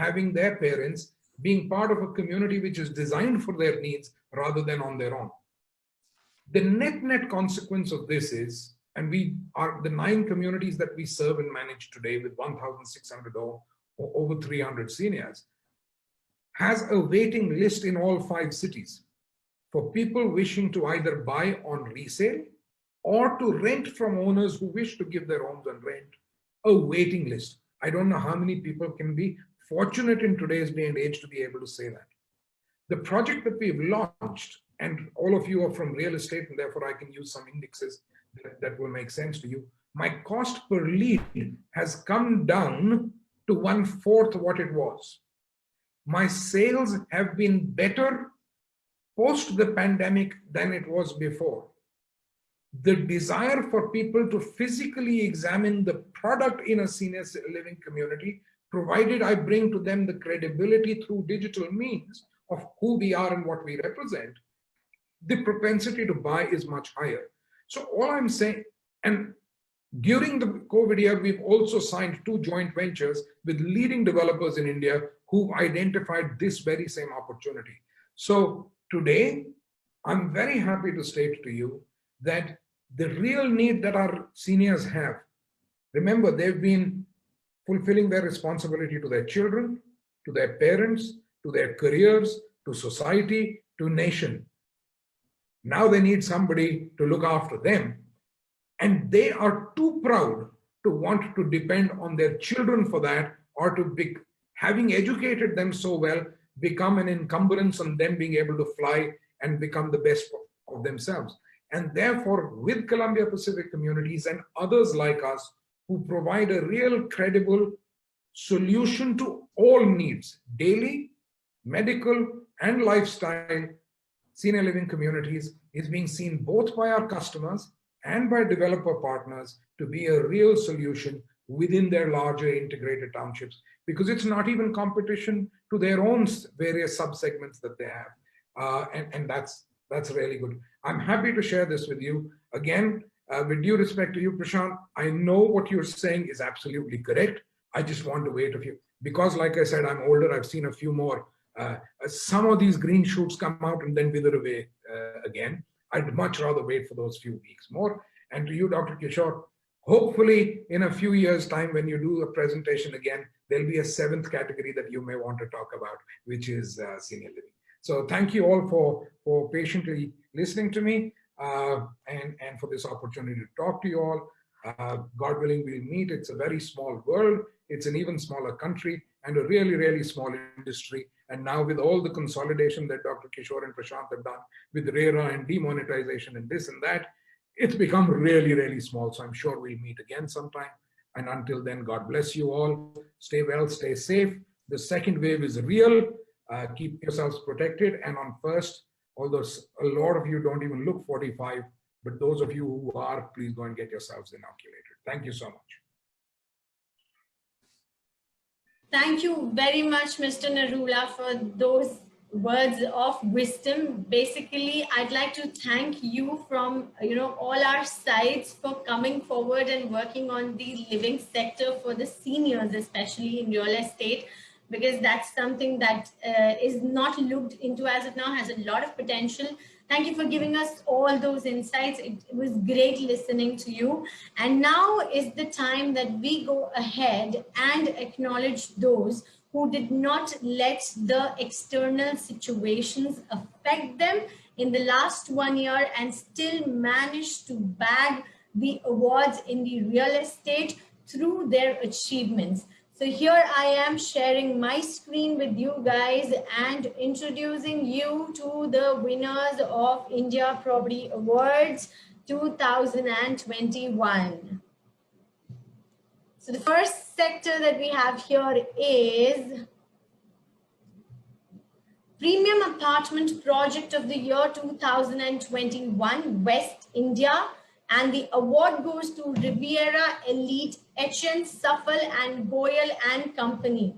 having their parents being part of a community which is designed for their needs rather than on their own. The net consequence of this is, and we are the 9 communities that we serve and manage today with 1,600 or over 300 seniors, has a waiting list in all 5 cities for people wishing to either buy on resale or to rent from owners who wish to give their homes on rent. A waiting list. I don't know how many people can be fortunate in today's day and age to be able to say that. The project that we've launched, and all of you are from real estate, and therefore I can use some indexes that will make sense to you. My cost per lead has come down to 1/4 what it was. My sales have been better post the pandemic than it was before. The desire for people to physically examine the product in a senior living community, provided I bring to them the credibility through digital means of who we are and what we represent, the propensity to buy is much higher. So all I'm saying, and during the COVID year, we've also signed 2 joint ventures with leading developers in India who've identified this very same opportunity. So today, I'm very happy to state to you that the real need that our seniors have, remember, they've been fulfilling their responsibility to their children, to their parents, to their careers, to society, to nation. Now they need somebody to look after them. And they are too proud to want to depend on their children for that, or to be, having educated them so well, become an encumbrance on them being able to fly and become the best of themselves. And therefore, with Columbia Pacific Communities and others like us who provide a real credible solution to all needs, daily, medical, and lifestyle, senior living communities is being seen both by our customers and by developer partners to be a real solution within their larger integrated townships, because it's not even competition to their own various subsegments that they have. And that's really good. I'm happy to share this with you. Again, with due respect to you, Prashant, I know what you're saying is absolutely correct. I just want to wait a few, because like I said, I'm older, I've seen a few more. Some of these green shoots come out and then wither away again. I'd much rather wait for those few weeks more. And to you, Dr. Kishore, hopefully in a few years' time, when you do a presentation again, there'll be a 7th category that you may want to talk about, which is senior living. So thank you all for patiently listening to me and for this opportunity to talk to you all. God willing, we'll meet. It's a very small world. It's an even smaller country and a really, really small industry. And now with all the consolidation that Dr. Kishore and Prashant have done with RERA and demonetization and this and that, it's become really, really small. So I'm sure we'll meet again sometime. And until then, God bless you all. Stay well, stay safe. The second wave is real. Keep yourselves protected. And on first, although a lot of you don't even look 45, but those of you who are, please go and get yourselves inoculated. Thank you so much. Thank you very much, Mr. Narula, for those words of wisdom. Basically, I'd like to thank you from all our sides for coming forward and working on the living sector for the seniors, especially in real estate, because that's something that is not looked into as of now, has a lot of potential. Thank you for giving us all those insights. It was great listening to you. And now is the time that we go ahead and acknowledge those who did not let the external situations affect them in the last 1 year and still managed to bag the awards in the real estate through their achievements. So here I am sharing my screen with you guys and introducing you to the winners of India Property Awards 2021. So the first sector that we have here is Premium Apartment Project of the Year 2021, West India. And the award goes to Riviera Elite, HN Safal and Goyal and Company.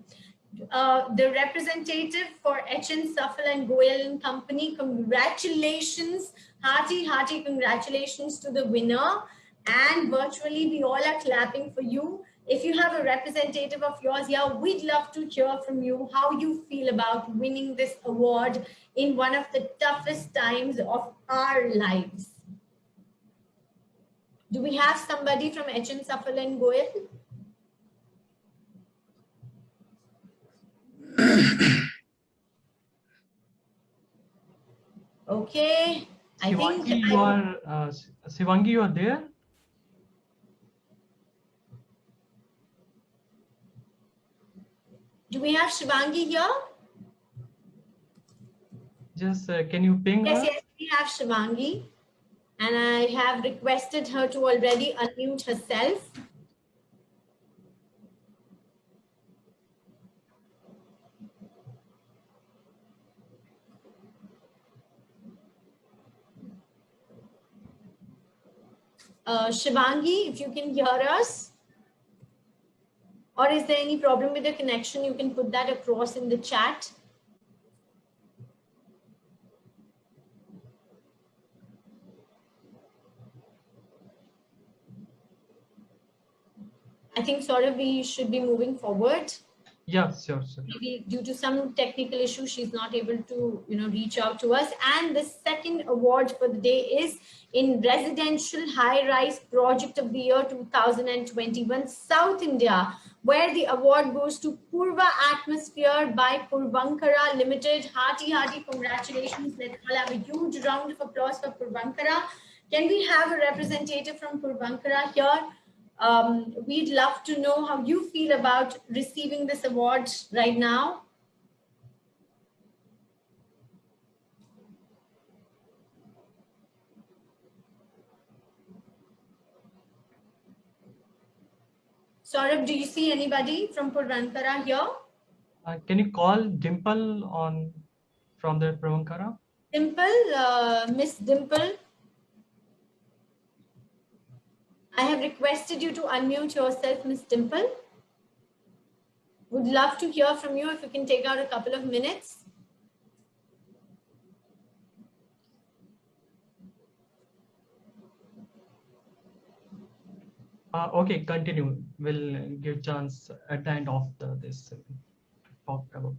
The representative for HN Safal and Goyal and Company, congratulations, hearty congratulations to the winner. And virtually we all are clapping for you. If you have a representative of yours here, we'd love to hear from you how you feel about winning this award in one of the toughest times of our lives. Do we have somebody from HN Safal and Goyal? Okay, I think Shivangi, you are there? Do we have Shivangi here? Just can you ping her? Yes, we have Shivangi. And I have requested her to already unmute herself. Shivangi, if you can hear us, or is there any problem with the connection, you can put that across in the chat. I think sort of we should be moving forward. Yeah, sure. Maybe due to some technical issue, she's not able to, reach out to us. And the second award for the day is in Residential High-Rise Project of the Year 2021, South India, where the award goes to Purva Atmosphere by Purvankara Limited. Hearty congratulations. Let's all have a huge round of applause for Purvankara. Can we have a representative from Purvankara here? We'd love to know how you feel about receiving this award right now. Saurabh, do you see anybody from Purvankara here? Can you call Dimple from the Purvankara? Dimple, Miss Dimple. I have requested you to unmute yourself, Miss Dimple. Would love to hear from you if you can take out a couple of minutes. Okay, continue. We'll give chance at the end of this talk about.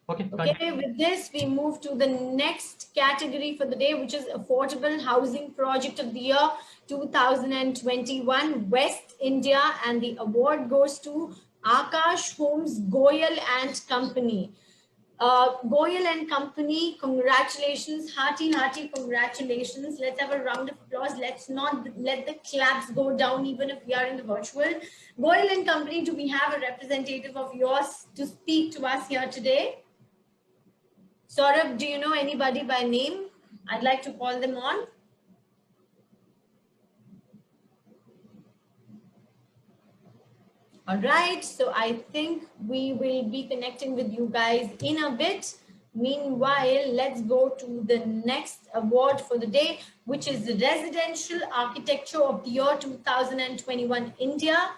Okay, with this, we move to the next category for the day, which is Affordable Housing Project of the Year 2021, West India, and the award goes to Akash Homes, Goyal and Company. Goyal and Company, congratulations, hearty congratulations. Let's have a round of applause. Let's not let the claps go down even if we are in the virtual. Goyal and Company, do we have a representative of yours to speak to us here today? Saurabh, do you know anybody by name? I'd like to call them on. All right, so I think we will be connecting with you guys in a bit. Meanwhile, let's go to the next award for the day, which is the Residential Architecture of the Year 2021 India,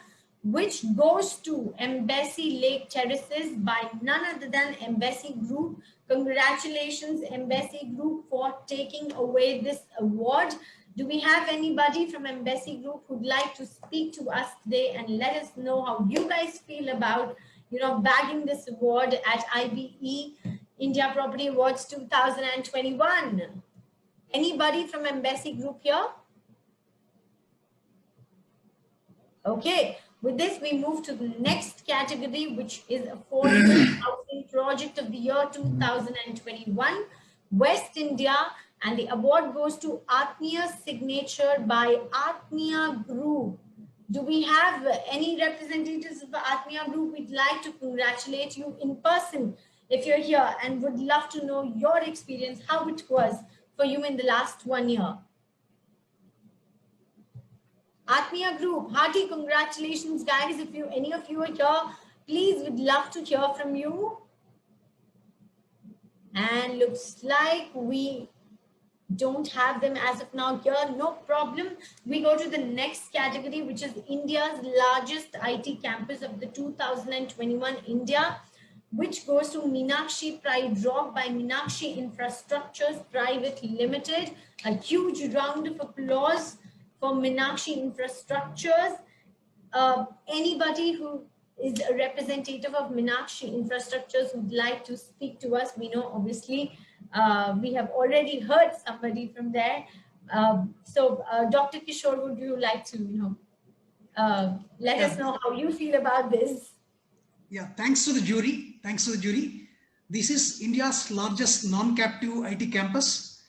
which goes to Embassy Lake Terraces by none other than Embassy Group. Congratulations, Embassy Group, for taking away this award. Do we have anybody from Embassy Group who'd like to speak to us today and let us know how you guys feel about, bagging this award at IBE India Property Awards 2021? Anybody from Embassy Group here? Okay, with this, we move to the next category, which is Affordable Housing Project of the Year 2021, West India, and the award goes to Atmiya Signature by Atmiya Group. Do we have any representatives of the Atmiya group? We'd like to congratulate you in person if you're here, and would love to know your experience, how it was for you in the last 1 year. Atmiya group, hearty congratulations, guys. If any of you are here, please, would love to hear from you. And looks like we don't have them as of now here. No problem. We go to the next category, which is India's largest IT campus of the 2021 India, which goes to Meenakshi Pride Rock by Meenakshi Infrastructures Private Limited. A huge round of applause for Meenakshi Infrastructures. Anybody who is a representative of Meenakshi Infrastructures would like to speak to us? We know, obviously, we have already heard somebody from there. Dr. Kishore, would you like to, let us know how you feel about this? Yeah, thanks to the jury. Thanks to the jury. This is India's largest non-captive IT campus,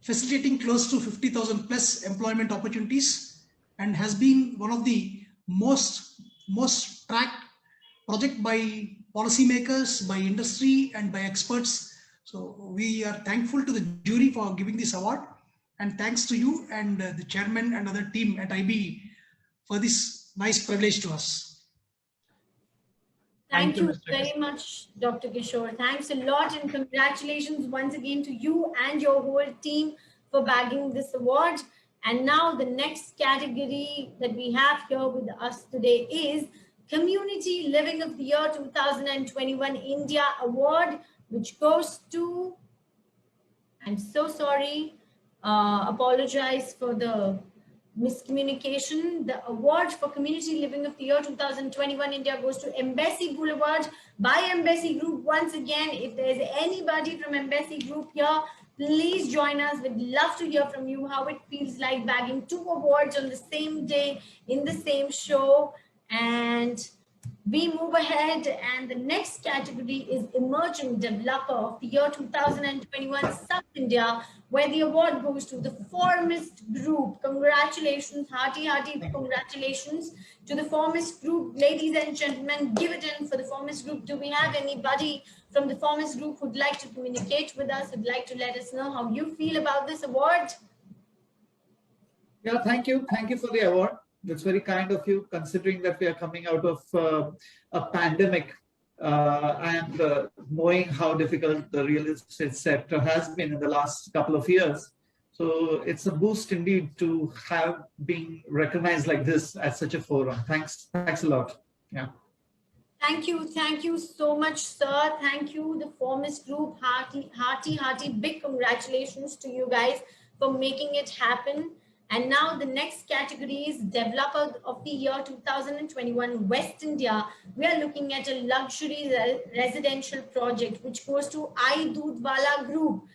facilitating close to 50,000 plus employment opportunities, and has been one of the most tracked project by policymakers, by industry, and by experts. So we are thankful to the jury for giving this award, and thanks to you and the chairman and other team at IBE for this nice privilege to us. Thank you very much, Dr. Kishore. Thanks a lot, and congratulations once again to you and your whole team for bagging this award. And now the next category that we have here with us today is Community Living of the Year 2021 India Award, which goes to, I'm so sorry, apologize for the miscommunication. The award for Community Living of the Year 2021 India goes to Embassy Boulevard by Embassy Group. Once again, if there's anybody from Embassy Group here, please join us. We'd love to hear from you how it feels like bagging 2 awards on the same day in the same show. And we move ahead, and the next category is Emerging Developer of the Year 2021 South India, where the award goes to the Formist Group. Congratulations, hearty congratulations to the Formist Group. Ladies and gentlemen, give it in for the Formist Group. Do we have anybody from the Formist Group who'd like to communicate with us, who'd like to let us know how you feel about this award? Yeah, thank you. Thank you for the award. That's very kind of you, considering that we are coming out of a pandemic and knowing how difficult the real estate sector has been in the last couple of years. So it's a boost indeed to have been recognized like this at such a forum. Thanks a lot. Yeah. Thank you so much, sir. Thank you, the Formist Group. Hearty, big congratulations to you guys for making it happen. And now the next category is Developer of the Year 2021 West India. We are looking at a luxury residential project which goes to iDoodhwala Group.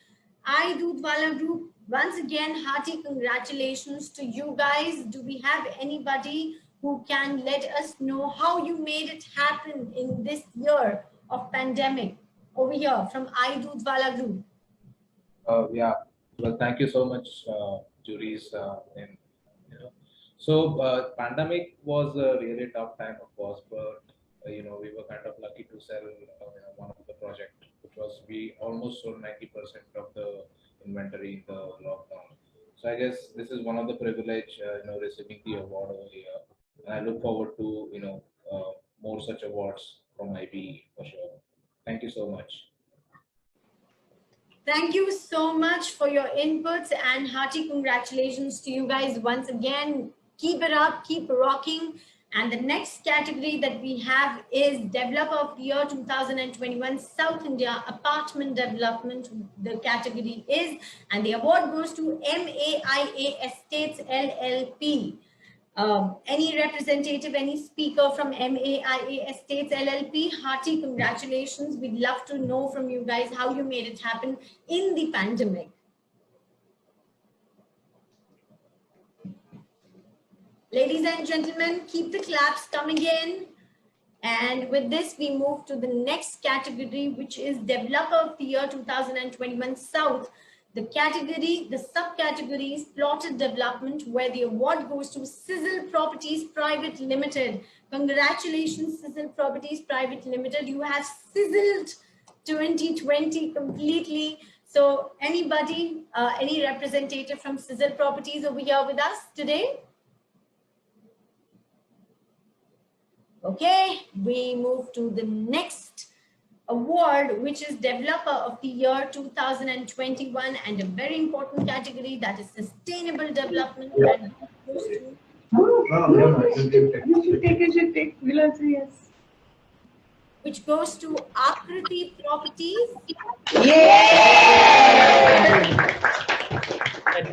iDoodhwala Group, once again, hearty congratulations to you guys. Do we have anybody who can let us know how you made it happen in this year of pandemic over here from iDoodhwala Group? Yeah, well, thank you so much, juries. So pandemic was a really tough time, of course, but we were kind of lucky to sell one of the project, which was we almost sold 90% of the inventory in the lockdown. So I guess this is one of the privilege, receiving the award over here, and I look forward to more such awards from IBE for sure. Thank you so much. Thank you so much for your inputs, and hearty congratulations to you guys once again. Keep it up, keep rocking. And the next category that we have is Developer of the Year 2021 South India Apartment Development. The category is, and the award goes to MAIA Estates LLP. Any representative, any speaker from MAIA Estates LLP, hearty congratulations. We'd love to know from you guys how you made it happen in the pandemic. Ladies and gentlemen, keep the claps coming in. And with this, we move to the next category, which is Developer of the Year 2021 South. The category, the subcategory is plotted development, where the award goes to Sizzle Properties Private Limited. Congratulations, Sizzle Properties Private Limited. You have sizzled 2020 completely. So anybody, any representative from Sizzle Properties over here with us today? Okay, we move to the next award, which is Developer of the Year 2021, and a very important category, that is Sustainable Development. And goes to, You should take. We'll answer yes. which goes to Akriti Properties.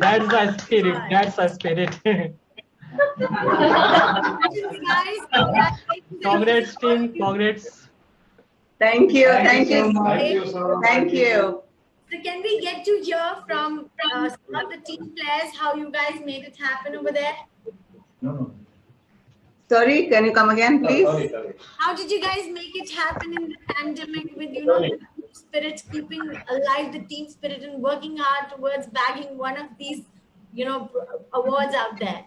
That's the spirit. That's the spirit. Guys, congratulations. Congrats, team. Congrats. Thank you. Thank you. Thank you. So can we get to hear from some of the team players how you guys made it happen over there? Sorry, can you come again, please? How did you guys make it happen in the pandemic with, you know, the team spirit, keeping alive the team spirit and working hard towards bagging one of these, you know, awards out there?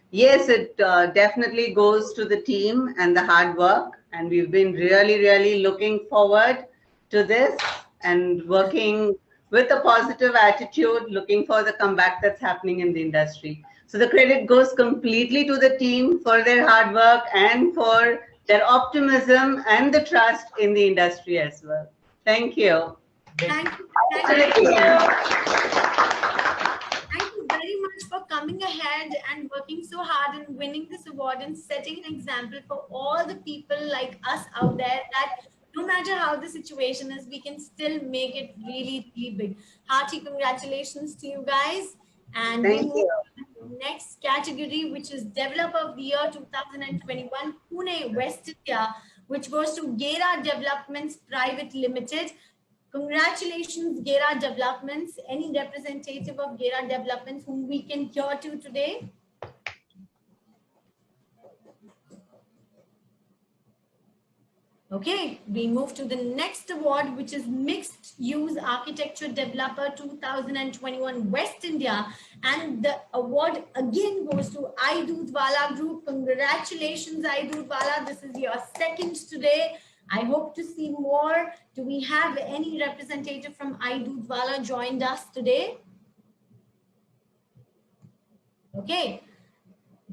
Yes, it definitely goes to the team and the hard work. And we've been really looking forward to this and working with a positive attitude, looking for the comeback that's happening in the industry. So the credit goes completely to the team for their hard work and for their optimism and the trust in the industry as well. Thank you. Thank you. Thank you. Thank you very much for coming ahead and working so hard and winning this award and setting an example for all the people like us out there, that no matter how the situation is, we can still make it really big. Hearty congratulations to you guys. And we move to the next category, which is Developer of the Year 2021, Pune, West India, which goes to Gera Developments Private Limited. Congratulations, Gera Developments. Any representative of Gera Developments whom we can hear to today? Okay, we move to the next award, which is Mixed Use Architecture Developer 2021 West India. And the award again goes to Aidudwala Group. Congratulations, Aidudwala. This is your second today. I hope to see more. Do we have any representative from Aidudwala joined us today? Okay.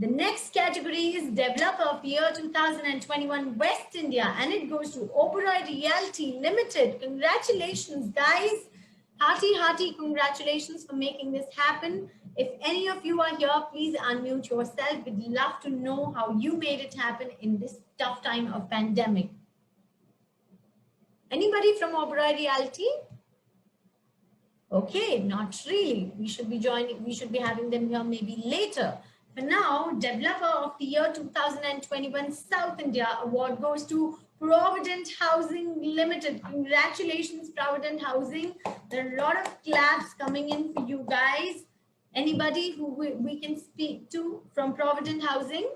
The next category is Developer of the Year 2021 West India, and it goes to Oberoi Realty Limited. Congratulations, guys. Hearty congratulations for making this happen. If any of you are here, please unmute yourself. We'd love to know how you made it happen in this tough time of pandemic. Anybody from Oberoi Realty? Okay, not really. We should be having them here maybe later. For now, Developer of the Year 2021 South India Award goes to Provident Housing Limited. Congratulations, Provident Housing. There are a lot of claps coming in for you guys. Anybody who we can speak to from Provident Housing?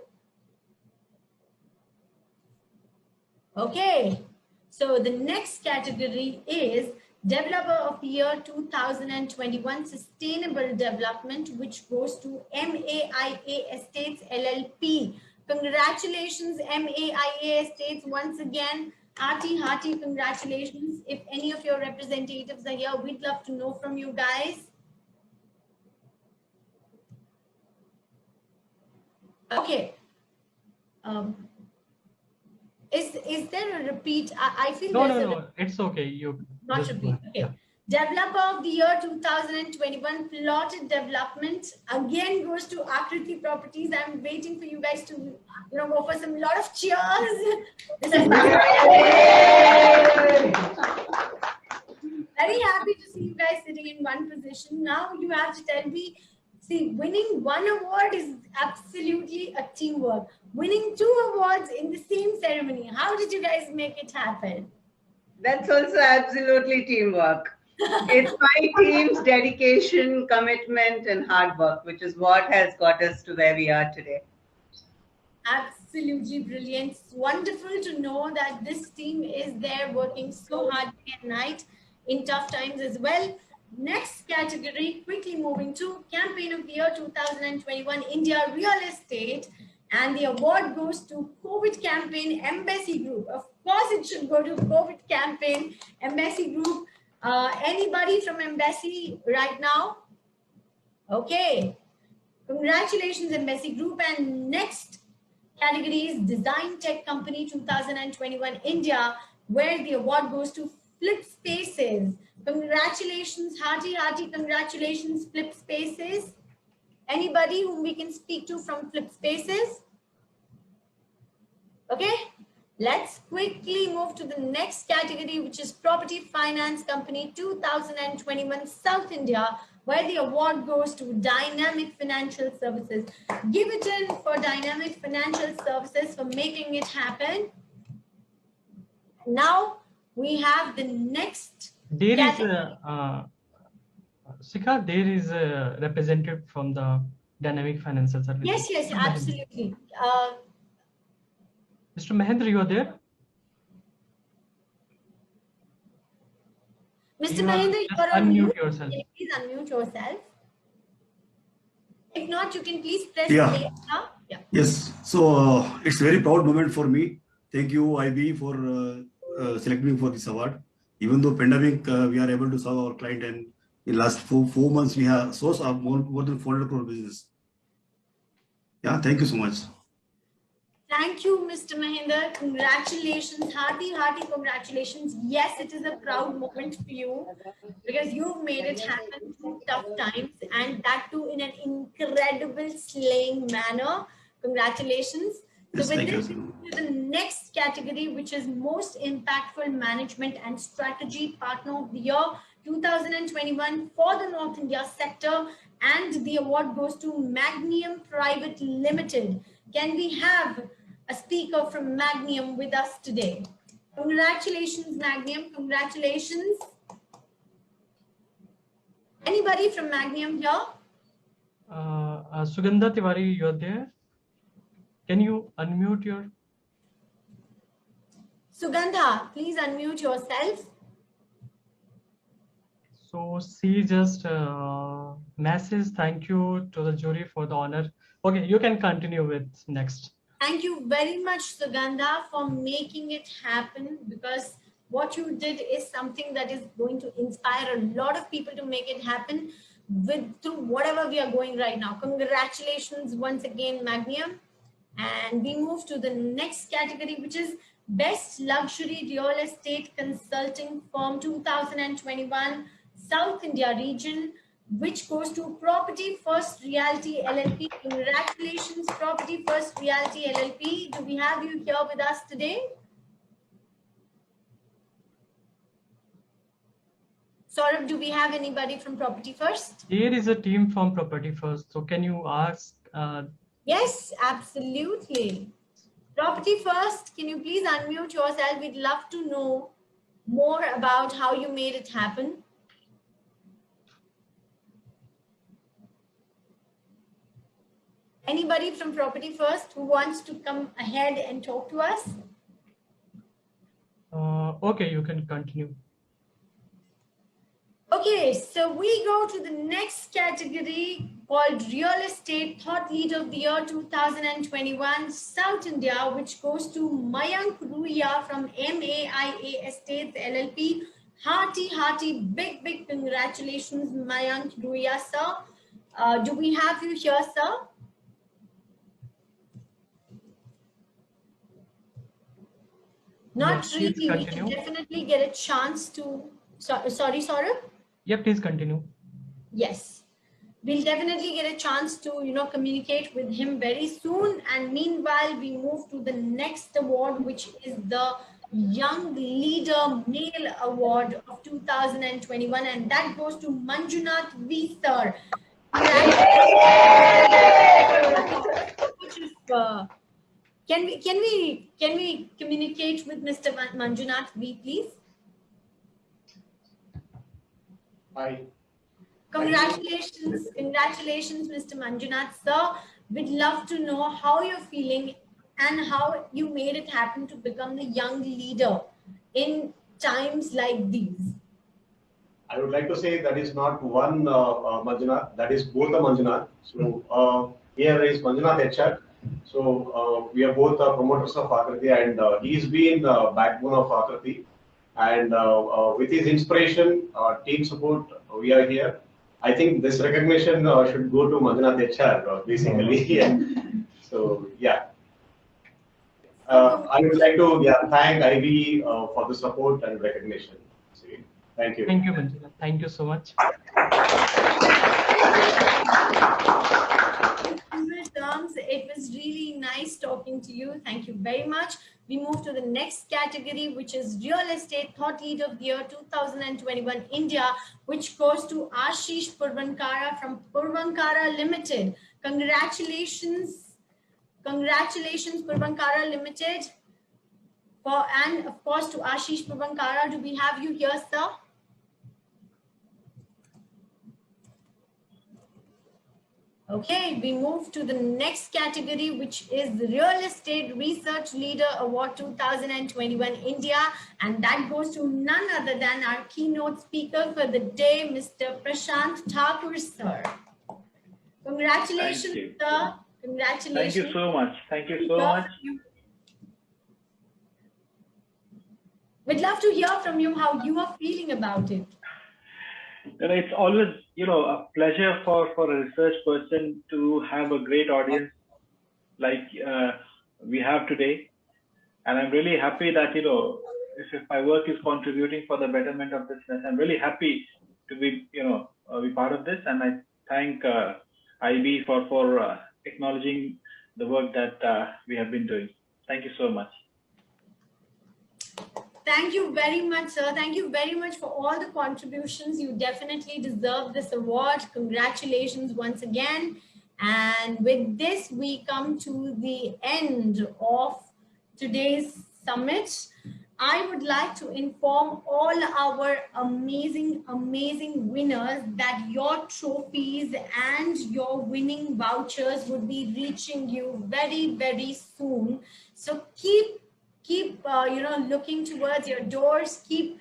Okay, so the next category is Developer of the Year 2021 Sustainable Development, which goes to MAIA Estates LLP. Congratulations, MAIA Estates, once again. Hearty congratulations. If any of your representatives are here, we'd love to know from you guys. Okay. Is there a repeat? I feel No. It's okay. You not repeat. Okay. Yeah. Developer of the Year 2021 Plotted Development again goes to Akriti Properties. I'm waiting for you guys to, you know, go for some lot of cheers. This is very happy to see you guys sitting in one position. Now you have to tell me. See, winning one award is absolutely a teamwork. Winning 2 awards in the same ceremony. How did you guys make it happen? That's also absolutely teamwork. It's my team's dedication, commitment, and hard work, which is what has got us to where we are today. Absolutely brilliant. It's wonderful to know that this team is there working so hard day and night in tough times as well. Next category, quickly moving to Campaign of the Year 2021 India Real Estate, and the award goes to COVID Campaign Embassy Group. Of course, it should go to COVID Campaign Embassy Group. Anybody from Embassy right now? Okay. Congratulations, Embassy Group. And next category is Design Tech Company 2021 India, where the award goes to Flip Spaces. Congratulations, hearty congratulations, Flip Spaces. Anybody whom we can speak to from Flip Spaces? Okay, let's quickly move to the next category, which is Property Finance Company 2021 South India, where the award goes to Dynamic Financial Services. Give it in for Dynamic Financial Services for making it happen. Now we have the next There is category. Shikha, there is a representative from the Dynamic Financial Services. Yes, Mr. Mahendra. absolutely. Mr. Mahendra, you are there? Mr. Mahendra, you are on unmute mute. yourself. Can you please unmute yourself? If not, you can please press Yeah. play now. Yeah. Yes. So it's a very proud moment for me. Thank you, IBE, for selecting me for this award. Even though pandemic, we are able to serve our client, and in last four months we have sourced more than 400 crore business. Yeah. Thank you so much. Thank you, Mr. Mahendra. Congratulations, hearty congratulations. Yes, it is a proud moment for you because you've made it happen through tough times, and that too in an incredible slaying manner. Congratulations. Yes, So with thank this, you. we move to the next category, which is Most Impactful Management and Strategy Partner of the Year 2021 for the North India sector, and the award goes to Magnum Private Limited. Can we have a speaker from Magnum with us today? Congratulations, Magnum. Congratulations. Anybody from Magnum here? Sugandha Tiwari, you are there? Can you unmute your? Sugandha, please unmute yourself. So she just message thank you to the jury for the honor. Okay, you can continue with next. Thank you very much, Sugandha, for making it happen, because what you did is something that is going to inspire a lot of people to make it happen through whatever we are going right now. Congratulations once again, Magnum. And we move to the next category, which is Best Luxury Real Estate Consulting Firm 2021 South India region, which goes to Property First Realty LLP. Congratulations, Property First Realty LLP. Do we have you here with us today? Saurabh, do we have anybody from Property First? There is a team from Property First. So can you ask? Yes, absolutely. Property First, can you please unmute yourself? We'd love to know more about how you made it happen. Anybody from Property First who wants to come ahead and talk to us? Okay, you can continue. Okay, so we go to the next category called Real Estate Thought Leader of the Year 2021 South India, which goes to Mayank Ruya from MAIA Estates LLP. Hearty, big congratulations, Mayank Ruya, sir. Do we have you here, sir? Not Yeah, really. We can definitely get a chance to. Sorry, Saurabh? Yeah, please continue. Yes, we'll definitely get a chance to, communicate with him very soon. And meanwhile, we move to the next award, which is the Young Leader Male Award of 2021, and that goes to Manjunath V. Sir. Can we communicate with Mr. Manjunath V, please? Hi. Congratulations, Mr. Manjunath, sir. We'd love to know how you're feeling and how you made it happen to become the young leader in times like these. I would like to say that is not one Manjunath, that is both the Manjunath. So here is Manjunath HR. So we are both promoters of Akriti, and he's been backbone of Akriti. And with his inspiration, team support, we are here. I think this recognition should go to Manjunath HR basically. Yeah. So yeah. I would like to thank IBE for the support and recognition. Thank you. Thank you, Manjula. Thank you so much. In terms, it was really nice talking to you. Thank you very much. We move to the next category, which is Real Estate Thought Leader of the Year 2021 India, which goes to Ashish Purvankara from Purvankara Limited. Congratulations. Congratulations, Purvankara Limited. And of course to Ashish Purvankara. Do we have you here, sir? Okay, we move to the next category, which is the Real Estate Research Leader Award 2021 India, and that goes to none other than our keynote speaker for the day, Mr. Prashant Thakur, sir. Congratulations, sir. Congratulations. Thank you so much. Thank you so much. We'd love to hear from you how you are feeling about it. It's always, a pleasure for a research person to have a great audience like we have today. And I'm really happy that, if my work is contributing for the betterment of business, I'm really happy to be, be part of this. And I thank IBE for acknowledging the work that we have been doing. Thank you so much. Thank you very much, sir. Thank you very much for all the contributions. You definitely deserve this award. Congratulations once again. And with this, we come to the end of today's summit. I would like to inform all our amazing winners that your trophies and your winning vouchers would be reaching you very, very soon. So keep looking towards your doors. Keep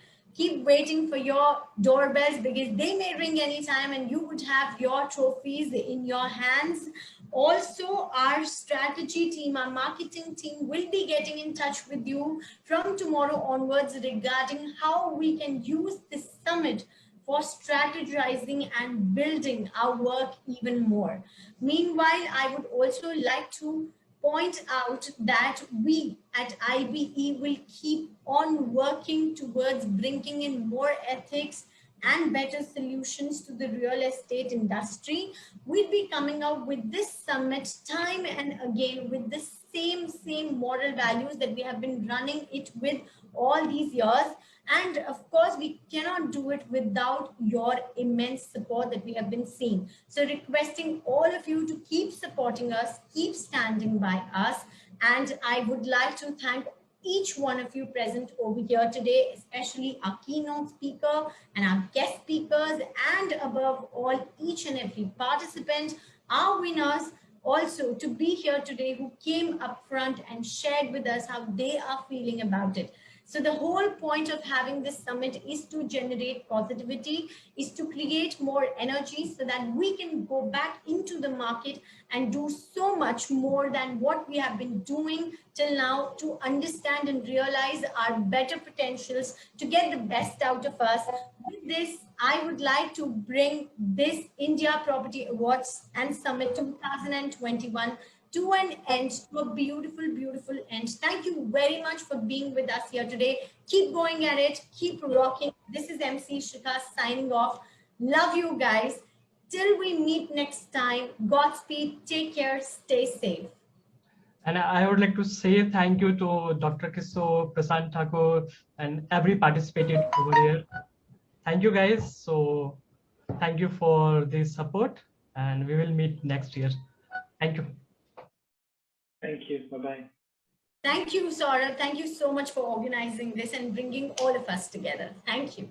waiting for your doorbells, because they may ring anytime and you would have your trophies in your hands. Also, our strategy team, our marketing team will be getting in touch with you from tomorrow onwards regarding how we can use this summit for strategizing and building our work even more. Meanwhile, I would also like to point out that we at IBE will keep on working towards bringing in more ethics and better solutions to the real estate industry. We'll be coming out with this summit time and again with the same moral values that we have been running it with all these years. And of course, we cannot do it without your immense support that we have been seeing. So requesting all of you to keep supporting us, keep standing by us. And I would like to thank each one of you present over here today, especially our keynote speaker and our guest speakers, and above all, each and every participant, our winners, also to be here today who came up front and shared with us how they are feeling about it. So the whole point of having this summit is to generate positivity, is to create more energy so that we can go back into the market and do so much more than what we have been doing till now, to understand and realize our better potentials, to get the best out of us. With this, I would like to bring this India Property Awards and Summit 2021 to an end, to a beautiful end. Thank you very much for being with us here today. Keep going at it, keep rocking. This is MC Shikha signing off. Love you guys. Till we meet next time, Godspeed, take care, stay safe. And I would like to say thank you to Dr. Kishore, Prashant Thakur, and every participated over here. Thank you guys. So thank you for the support, and we will meet next year. Thank you. Thank you. Bye-bye. Thank you, Saurabh. Thank you so much for organizing this and bringing all of us together. Thank you.